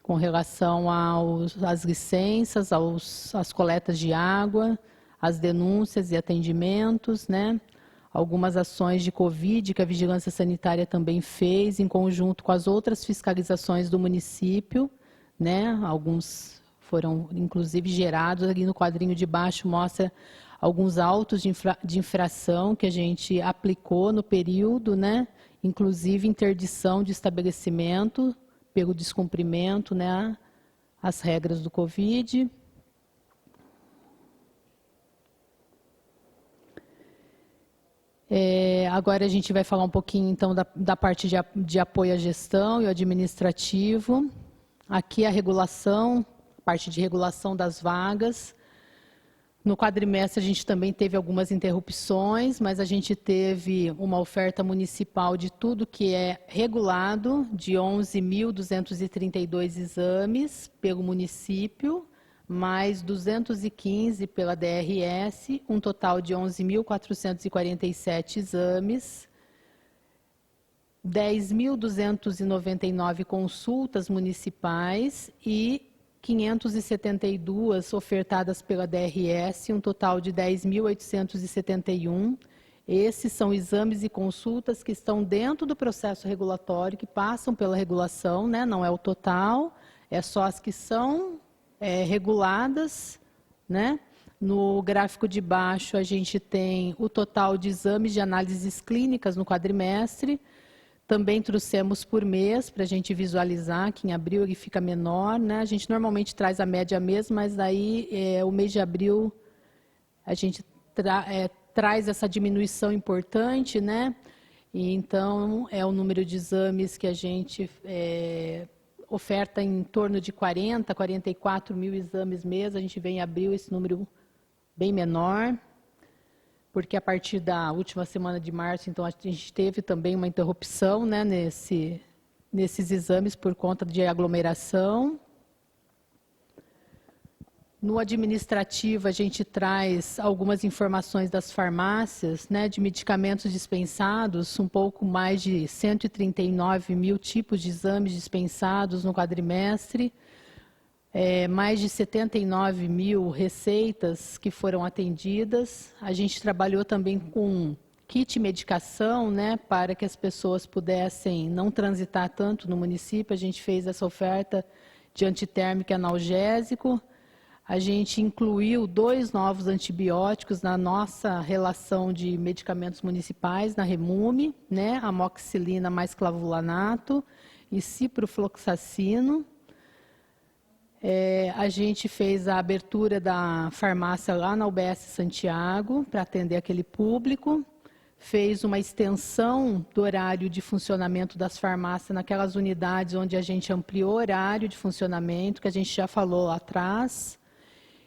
com relação às licenças, às coletas de água, às denúncias e atendimentos, né? Algumas ações de Covid que a Vigilância Sanitária também fez, em conjunto com as outras fiscalizações do município, né? Alguns foram, inclusive, gerados. Ali no quadrinho de baixo mostra alguns autos de infração que a gente aplicou no período, né? Inclusive interdição de estabelecimento pelo descumprimento, né? As regras do Covid. Agora a gente vai falar um pouquinho, então, da parte de apoio à gestão e ao administrativo. Aqui a regulação, parte de regulação das vagas. No quadrimestre a gente também teve algumas interrupções, mas a gente teve uma oferta municipal de tudo que é regulado, de 11.232 exames pelo município, mais 215 pela DRS, um total de 11.447 exames, 10.299 consultas municipais e 572 ofertadas pela DRS, um total de 10.871. Esses são exames e consultas que estão dentro do processo regulatório, que passam pela regulação, né? Não é o total, é só as que são reguladas, né? No gráfico de baixo, a gente tem o total de exames de análises clínicas no quadrimestre. Também trouxemos por mês, para a gente visualizar que em abril ele fica menor, né? A gente normalmente traz a média mesmo, mas daí o mês de abril a gente traz essa diminuição importante, né? E então é o número de exames que a gente oferta em torno de 44 mil exames mês. A gente vê em abril esse número bem menor, porque a partir da última semana de março, então, a gente teve também uma interrupção, né, nesses exames por conta de aglomeração. No administrativo, a gente traz algumas informações das farmácias, né, de medicamentos dispensados, um pouco mais de 139 mil tipos de exames dispensados no quadrimestre, mais de 79 mil receitas que foram atendidas. A gente trabalhou também com kit medicação, né, para que as pessoas pudessem não transitar tanto no município. A gente fez essa oferta de antitérmico e analgésico. A gente incluiu 2 novos antibióticos na nossa relação de medicamentos municipais, na Remume, né, amoxicilina mais clavulanato e ciprofloxacino. A gente fez a abertura da farmácia lá na UBS Santiago, para atender aquele público. Fez uma extensão do horário de funcionamento das farmácias naquelas unidades onde a gente ampliou o horário de funcionamento, que a gente já falou lá atrás.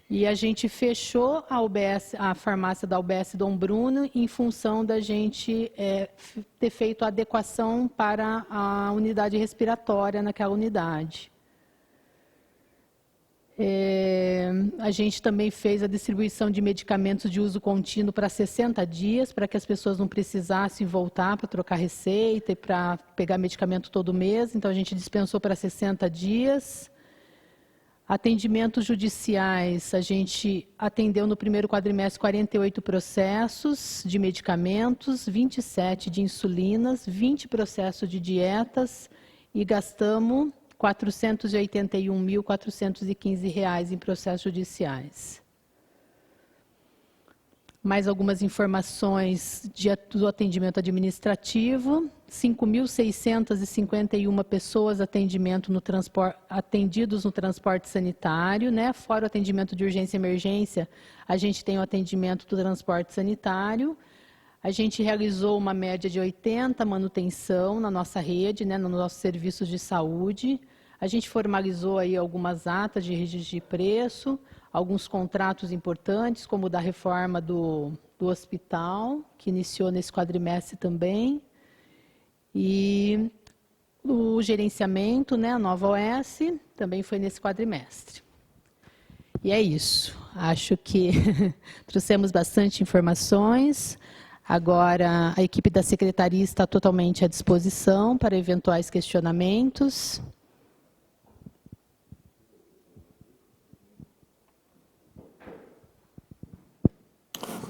E a gente fechou a farmácia da UBS Dom Bruno em função da gente ter feito a adequação para a unidade respiratória naquela unidade. A gente também fez a distribuição de medicamentos de uso contínuo para 60 dias, para que as pessoas não precisassem voltar para trocar receita e para pegar medicamento todo mês. Então, a gente dispensou para 60 dias. Atendimentos judiciais, a gente atendeu no primeiro quadrimestre 48 processos de medicamentos, 27 de insulinas, 20 processos de dietas e gastamos R$ 481.415 em processos judiciais. Mais algumas informações do atendimento administrativo. 5.651 pessoas atendidos no transporte sanitário, né? Fora o atendimento de urgência e emergência, a gente tem o atendimento do transporte sanitário. A gente realizou uma média de 80 manutenção na nossa rede, né, nos nossos serviços de saúde. A gente formalizou aí algumas atas de registro de preço, alguns contratos importantes, como o da reforma do hospital, que iniciou nesse quadrimestre também. E o gerenciamento, né, a nova OS, também foi nesse quadrimestre. E é isso. Acho que trouxemos bastante informações. Agora, a equipe da secretaria está totalmente à disposição para eventuais questionamentos.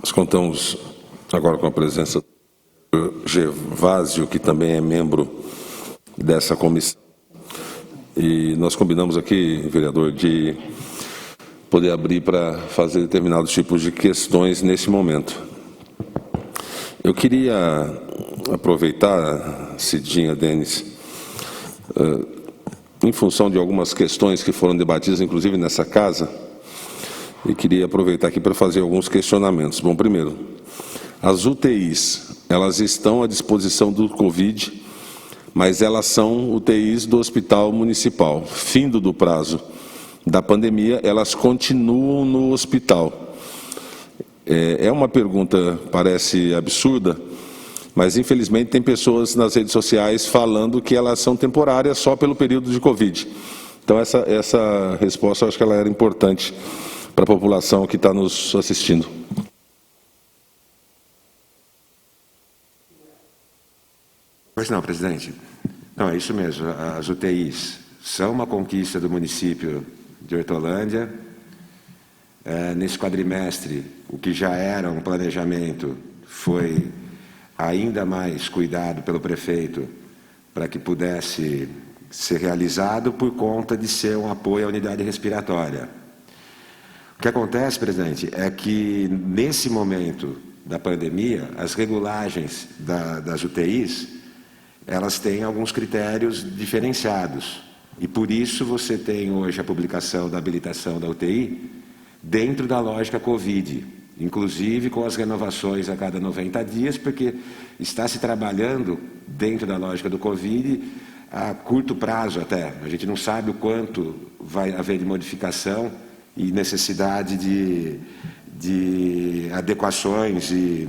Nós contamos agora com a presença do Gervásio, que também é membro dessa comissão. E nós combinamos aqui, vereador, de poder abrir para fazer determinados tipos de questões nesse momento. Eu queria aproveitar, Cidinha, Denis, em função de algumas questões que foram debatidas, inclusive nessa casa, e queria aproveitar aqui para fazer alguns questionamentos. Bom, primeiro, as UTIs, elas estão à disposição do Covid, mas elas são UTIs do Hospital Municipal. Findo do prazo da pandemia, elas continuam no hospital. É uma pergunta, parece absurda, mas infelizmente tem pessoas nas redes sociais falando que elas são temporárias só pelo período de Covid. Então essa resposta, eu acho que ela era importante para a população que está nos assistindo. Pois não, presidente. Não, é isso mesmo. As UTIs são uma conquista do município de Hortolândia. Nesse quadrimestre, o que já era um planejamento foi ainda mais cuidado pelo prefeito para que pudesse ser realizado por conta de ser um apoio à unidade respiratória. O que acontece, presidente, é que nesse momento da pandemia, as regulagens das UTIs, elas têm alguns critérios diferenciados. E por isso você tem hoje a publicação da habilitação da UTI dentro da lógica Covid, inclusive com as renovações a cada 90 dias, porque está se trabalhando dentro da lógica do Covid a curto prazo até. A gente não sabe o quanto vai haver de modificação e necessidade de adequações e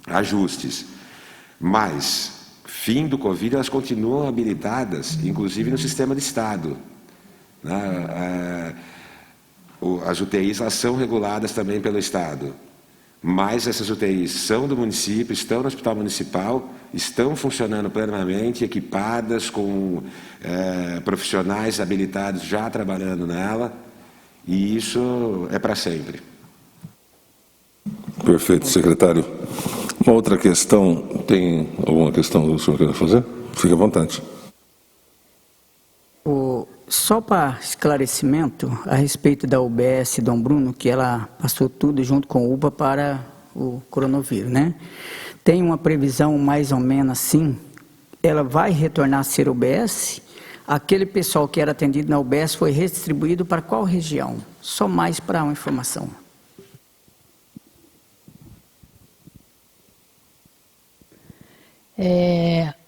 ajustes. Mas, fim do Covid, elas continuam habilitadas, inclusive no sistema de Estado, né? As UTIs elas são reguladas também pelo Estado, mas essas UTIs são do município, estão no Hospital Municipal, estão funcionando plenamente, equipadas com profissionais habilitados já trabalhando nela, e isso é para sempre. Perfeito, secretário. Uma outra questão, tem alguma questão que o senhor queira fazer? Fique à vontade. Só para esclarecimento a respeito da UBS Dom Bruno, que ela passou tudo junto com o UPA para o coronavírus, né? Tem uma previsão mais ou menos assim, ela vai retornar a ser UBS? Aquele pessoal que era atendido na UBS foi redistribuído para qual região? Só mais para uma informação.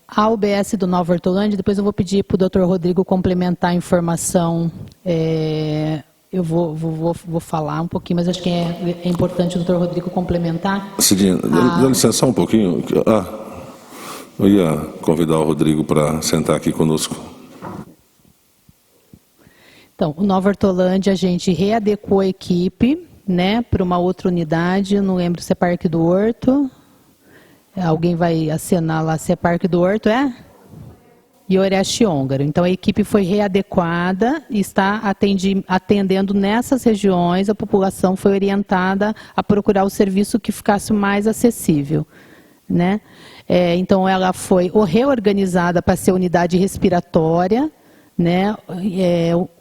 A UBS do Nova Hortolândia, depois eu vou pedir para o doutor Rodrigo complementar a informação. Eu vou falar um pouquinho, mas acho que é importante o doutor Rodrigo complementar. Cidinha, dá licença só um pouquinho. Eu ia convidar o Rodrigo para sentar aqui conosco. Então, o Nova Hortolândia, a gente readequou a equipe, né, para uma outra unidade, não lembro se é Parque do Horto. Alguém vai acenar lá se é Parque do Horto, e Oreste Húngaro. Então, a equipe foi readequada e está atendendo nessas regiões. A população foi orientada a procurar o serviço que ficasse mais acessível, né? Então, ela foi reorganizada para ser unidade respiratória, né?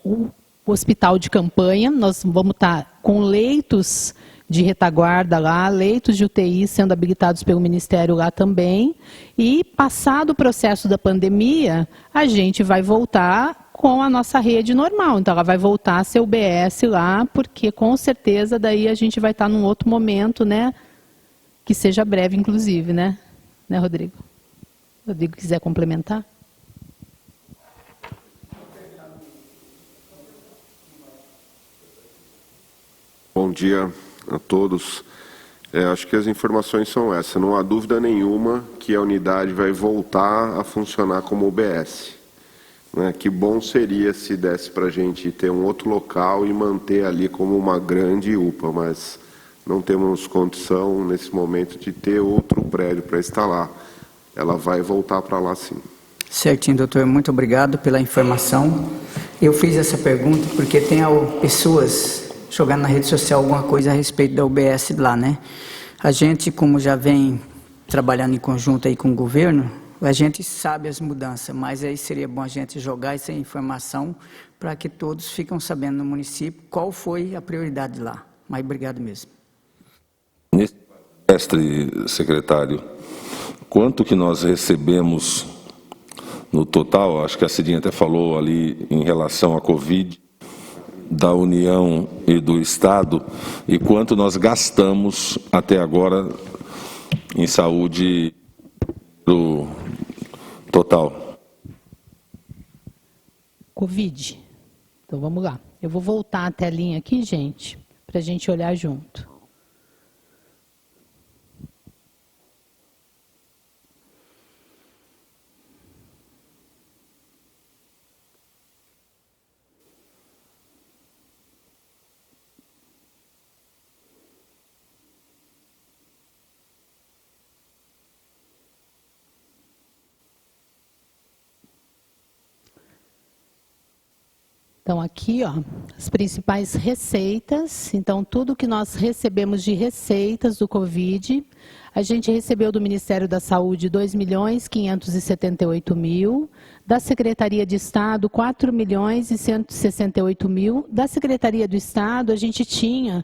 O hospital de campanha, nós vamos estar com leitos de retaguarda lá, leitos de UTI sendo habilitados pelo Ministério lá também, e passado o processo da pandemia, a gente vai voltar com a nossa rede normal, então ela vai voltar a ser UBS lá, porque com certeza daí a gente vai estar num outro momento, né, que seja breve inclusive, né, Rodrigo? Rodrigo, quiser complementar? Bom dia a todos. Acho que as informações são essas. Não há dúvida nenhuma que a unidade vai voltar a funcionar como UBS. Que bom seria se desse para a gente ter um outro local e manter ali como uma grande UPA, mas não temos condição nesse momento de ter outro prédio para instalar. Ela vai voltar para lá sim. Certinho, doutor. Muito obrigado pela informação. Eu fiz essa pergunta porque tem pessoas jogando na rede social alguma coisa a respeito da UBS lá, né? A gente, como já vem trabalhando em conjunto aí com o governo, a gente sabe as mudanças, mas aí seria bom a gente jogar essa informação para que todos fiquem sabendo no município qual foi a prioridade lá. Mas obrigado mesmo. Mestre secretário, quanto que nós recebemos no total? Acho que a Cidinha até falou ali em relação à Covid, da União e do Estado, e quanto nós gastamos até agora em saúde do total. Covid. Então vamos lá. Eu vou voltar a telinha aqui, gente, para a gente olhar junto. Então, aqui, ó, as principais receitas. Então, tudo que nós recebemos de receitas do Covid, a gente recebeu do Ministério da Saúde 2.578.000, da Secretaria de Estado 4.168.000, da Secretaria do Estado a gente tinha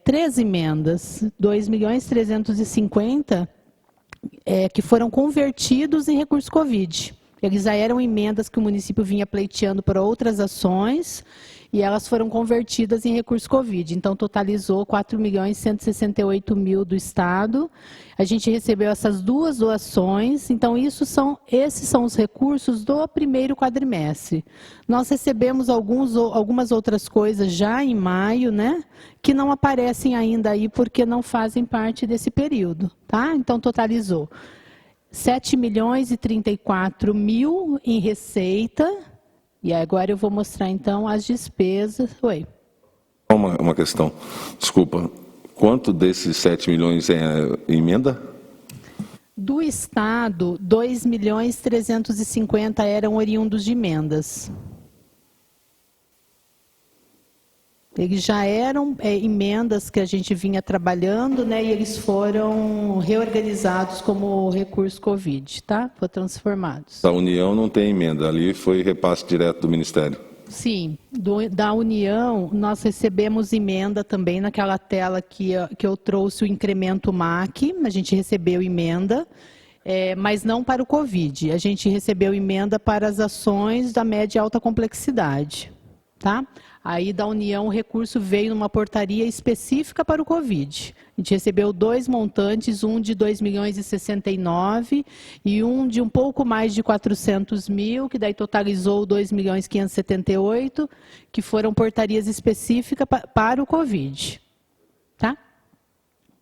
três emendas, 2.350.000, que foram convertidos em recurso Covid. Eles já eram emendas que o município vinha pleiteando para outras ações e elas foram convertidas em recurso Covid. Então, totalizou 4.168.000 do Estado. A gente recebeu essas duas doações. Então, esses são os recursos do primeiro quadrimestre. Nós recebemos algumas outras coisas já em maio, né, que não aparecem ainda aí porque não fazem parte desse período, tá? Então, totalizou 7.034.000 em receita, e agora eu vou mostrar então as despesas. Oi. Uma questão, desculpa, quanto desses 7 milhões é emenda? Do Estado, 2.350.000 eram oriundos de emendas. Eles já eram emendas que a gente vinha trabalhando, né, e eles foram reorganizados como recurso Covid, tá? Foram transformados. A União não tem emenda, ali foi repasse direto do Ministério. Sim, da União nós recebemos emenda também naquela tela que eu trouxe o incremento MAC, a gente recebeu emenda, mas não para o Covid, a gente recebeu emenda para as ações da média e alta complexidade, tá? Aí, da União, o recurso veio numa portaria específica para o Covid. A gente recebeu dois montantes, um de 2.069.000 e um de um pouco mais de 400.000, que daí totalizou 2.578.000, que foram portarias específicas para o Covid. Tá?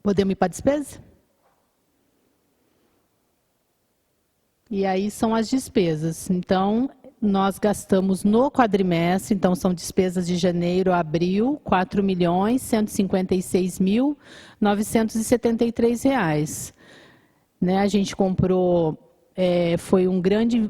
Podemos ir para a despesa? E aí são as despesas. Então, nós gastamos no quadrimestre, então são despesas de janeiro a abril, R$ 4.156.973. Né, a gente comprou, foi um grande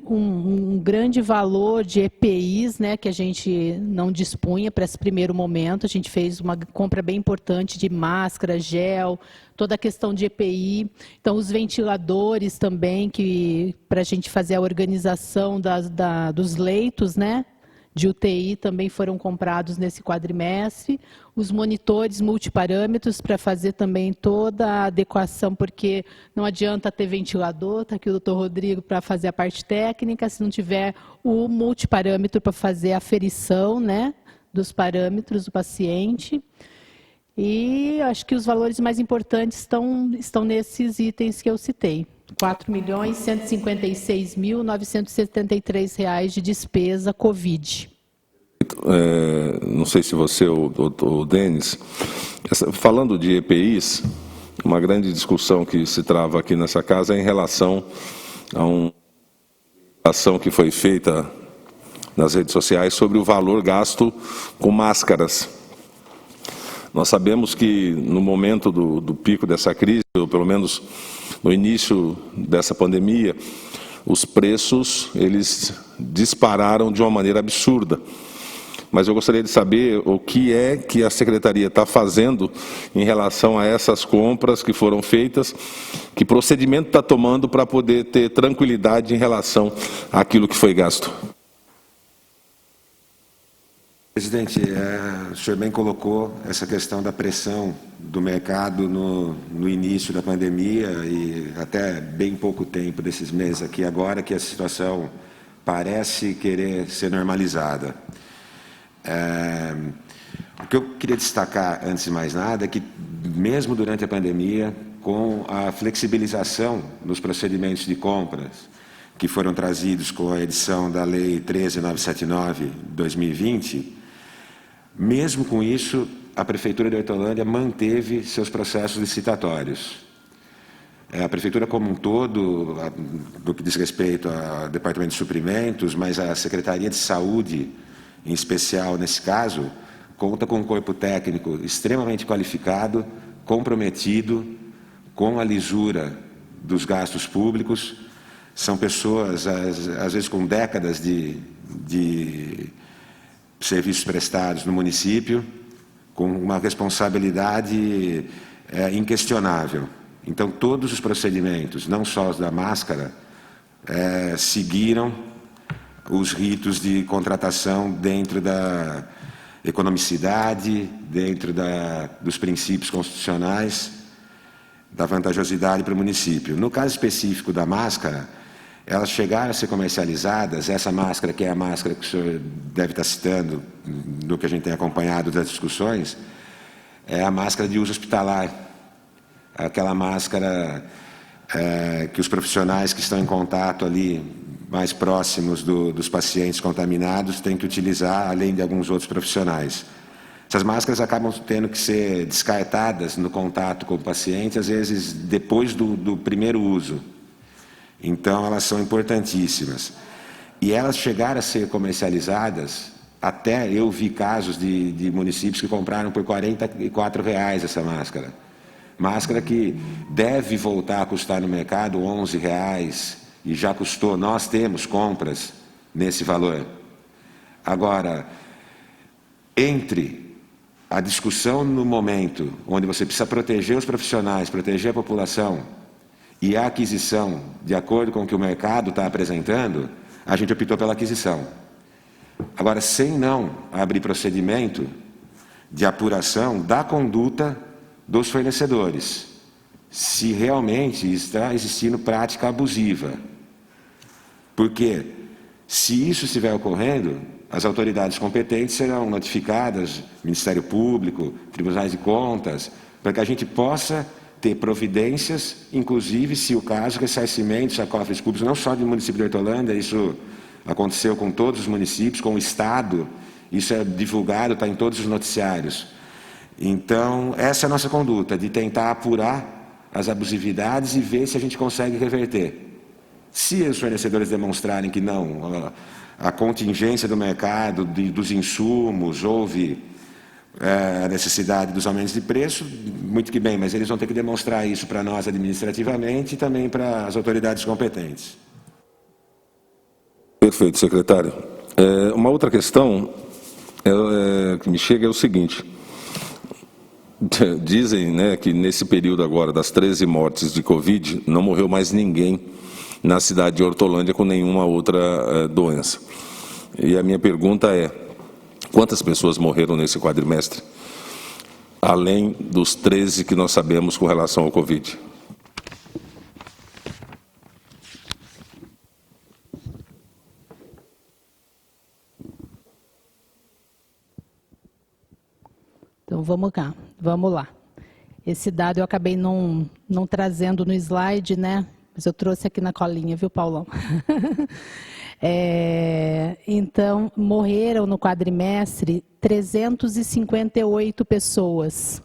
valor de EPIs, né, que a gente não dispunha para esse primeiro momento. A gente fez uma compra bem importante de máscara, gel, toda a questão de EPI. Então, os ventiladores também, para a gente fazer a organização dos leitos, né, de UTI, também foram comprados nesse quadrimestre. Os monitores multiparâmetros para fazer também toda a adequação, porque não adianta ter ventilador, está aqui o doutor Rodrigo para fazer a parte técnica, se não tiver o multiparâmetro para fazer a aferição, né, dos parâmetros do paciente. E acho que os valores mais importantes estão nesses itens que eu citei. R$ 4.156.973 de despesa Covid. Não sei se você ou o Denis, falando de EPIs, uma grande discussão que se trava aqui nessa casa é em relação a uma ação que foi feita nas redes sociais sobre o valor gasto com máscaras. Nós sabemos que no momento do pico dessa crise, ou pelo menos no início dessa pandemia, os preços eles dispararam de uma maneira absurda. mas eu gostaria de saber o que é que a Secretaria está fazendo em relação a essas compras que foram feitas, que procedimento está tomando para poder ter tranquilidade em relação àquilo que foi gasto. Presidente, o senhor bem colocou essa questão da pressão do mercado no início da pandemia e até bem pouco tempo desses meses aqui agora que a situação parece querer ser normalizada. O que eu queria destacar, antes de mais nada, é que mesmo durante a pandemia, com a flexibilização nos procedimentos de compras que foram trazidos com a edição da Lei 13.979/2020, mesmo com isso, a Prefeitura de Hortolândia manteve seus processos licitatórios. A Prefeitura como um todo, no que diz respeito ao Departamento de Suprimentos, mas a Secretaria de Saúde, em especial nesse caso, conta com um corpo técnico extremamente qualificado, comprometido com a lisura dos gastos públicos. São pessoas, às vezes, com décadas de serviços prestados no município, com uma responsabilidade inquestionável. Então, todos os procedimentos, não só os da máscara, seguiram os ritos de contratação dentro da economicidade, dentro dos princípios constitucionais, da vantajosidade para o município. No caso específico da máscara, elas chegaram a ser comercializadas, essa máscara, que é a máscara que o senhor deve estar citando, no que a gente tem acompanhado das discussões, é a máscara de uso hospitalar, aquela máscara que os profissionais que estão em contato ali, mais próximos dos pacientes contaminados, têm que utilizar, além de alguns outros profissionais. Essas máscaras acabam tendo que ser descartadas no contato com o paciente, às vezes depois do primeiro uso. Então, elas são importantíssimas. E elas chegaram a ser comercializadas, até eu vi casos de municípios que compraram por R$ 44 essa máscara. Máscara que deve voltar a custar no mercado R$ 11, e já custou. Nós temos compras nesse valor. Agora, entre a discussão no momento onde você precisa proteger os profissionais, proteger a população, e a aquisição, de acordo com o que o mercado está apresentando, a gente optou pela aquisição. Agora, sem não abrir procedimento de apuração da conduta dos fornecedores, se realmente está existindo prática abusiva. Porque, se isso estiver ocorrendo, as autoridades competentes serão notificadas, Ministério Público, Tribunais de Contas, para que a gente possa ter providências, inclusive, se o caso, ressarcimentos a cofres públicos, não só do município de Hortolândia, isso aconteceu com todos os municípios, com o Estado, isso é divulgado, está em todos os noticiários. Então, essa é a nossa conduta, de tentar apurar as abusividades e ver se a gente consegue reverter. Se os fornecedores demonstrarem que não, a contingência do mercado, dos insumos, houve a necessidade dos aumentos de preço, muito que bem, mas eles vão ter que demonstrar isso para nós administrativamente e também para as autoridades competentes. Perfeito, secretário. Uma outra questão que me chega é o seguinte. Dizem, né, que nesse período agora das 13 mortes de Covid, não morreu mais ninguém na cidade de Hortolândia com nenhuma outra doença. E a minha pergunta é: quantas pessoas morreram nesse quadrimestre, além dos 13 que nós sabemos com relação ao Covid? Então, vamos lá. Esse dado eu acabei não trazendo no slide, né? Mas eu trouxe aqui na colinha, viu, Paulão? Então, morreram no quadrimestre 358 pessoas.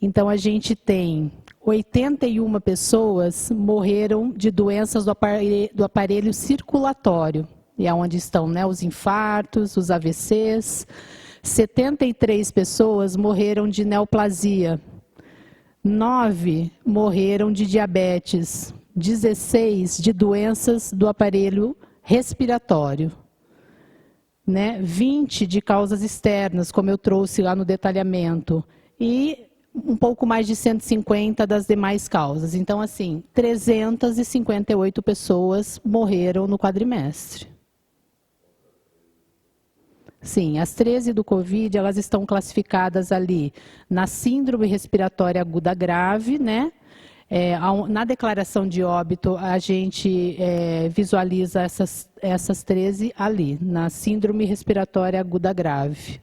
Então, a gente tem 81 pessoas morreram de doenças do aparelho circulatório, e é onde estão, né, os infartos, os AVCs. 73 pessoas morreram de neoplasia, 9 morreram de diabetes, 16 de doenças do aparelho respiratório. né, 20 de causas externas, como eu trouxe lá no detalhamento, e um pouco mais de 150 das demais causas. Então, assim, 358 pessoas morreram no quadrimestre. Sim, as 13 do Covid, elas estão classificadas ali na síndrome respiratória aguda grave, né? Na declaração de óbito, a gente visualiza essas 13 ali, na síndrome respiratória aguda grave.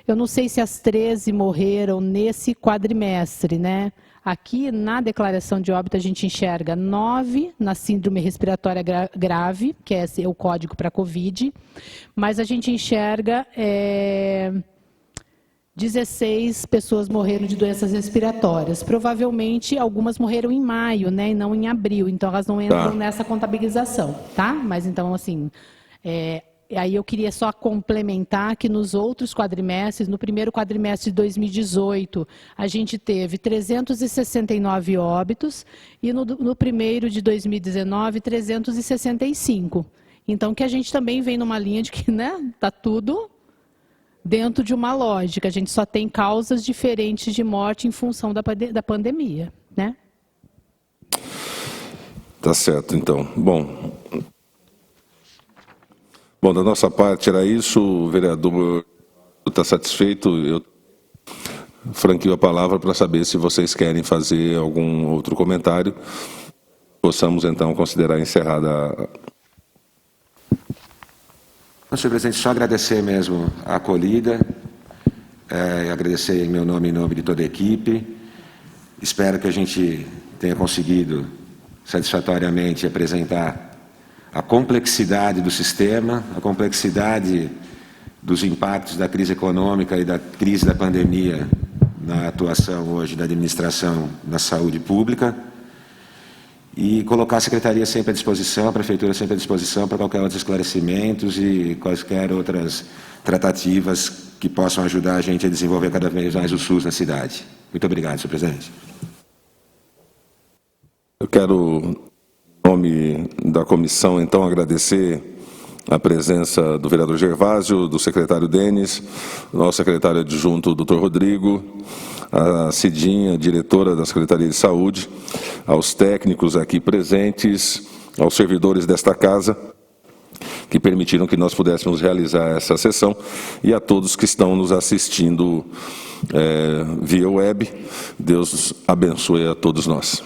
Eu não sei se as 13 morreram nesse quadrimestre, né? Aqui, na declaração de óbito, a gente enxerga 9 na síndrome respiratória grave, que é o código para Covid, mas a gente enxerga 16 pessoas morreram de doenças respiratórias. Provavelmente, algumas morreram em maio, né, e não em abril, então elas não entram nessa contabilização, tá? Mas, então, assim... Aí eu queria só complementar que nos outros quadrimestres, no primeiro quadrimestre de 2018, a gente teve 369 óbitos e no primeiro de 2019, 365. Então, que a gente também vem numa linha de que, né, está tudo dentro de uma lógica. A gente só tem causas diferentes de morte em função da pandemia, né? Tá certo, então. Bom, da nossa parte era isso. O vereador está satisfeito. Eu franqueio a palavra para saber se vocês querem fazer algum outro comentário. Possamos, então, considerar encerrada. Senhor presidente, só agradecer mesmo a acolhida, agradecer em meu nome e em nome de toda a equipe. Espero que a gente tenha conseguido satisfatoriamente apresentar a complexidade do sistema, a complexidade dos impactos da crise econômica e da crise da pandemia na atuação hoje da administração na saúde pública e colocar a Secretaria sempre à disposição, a Prefeitura sempre à disposição para qualquer outro esclarecimentos e quaisquer outras tratativas que possam ajudar a gente a desenvolver cada vez mais o SUS na cidade. Muito obrigado, senhor presidente. Eu quero, em nome da comissão, então, agradecer a presença do vereador Gervásio, do secretário Denis, do nosso secretário adjunto, doutor Rodrigo, a Cidinha, diretora da Secretaria de Saúde, aos técnicos aqui presentes, aos servidores desta casa, que permitiram que nós pudéssemos realizar essa sessão, e a todos que estão nos assistindo via web. Deus abençoe a todos nós.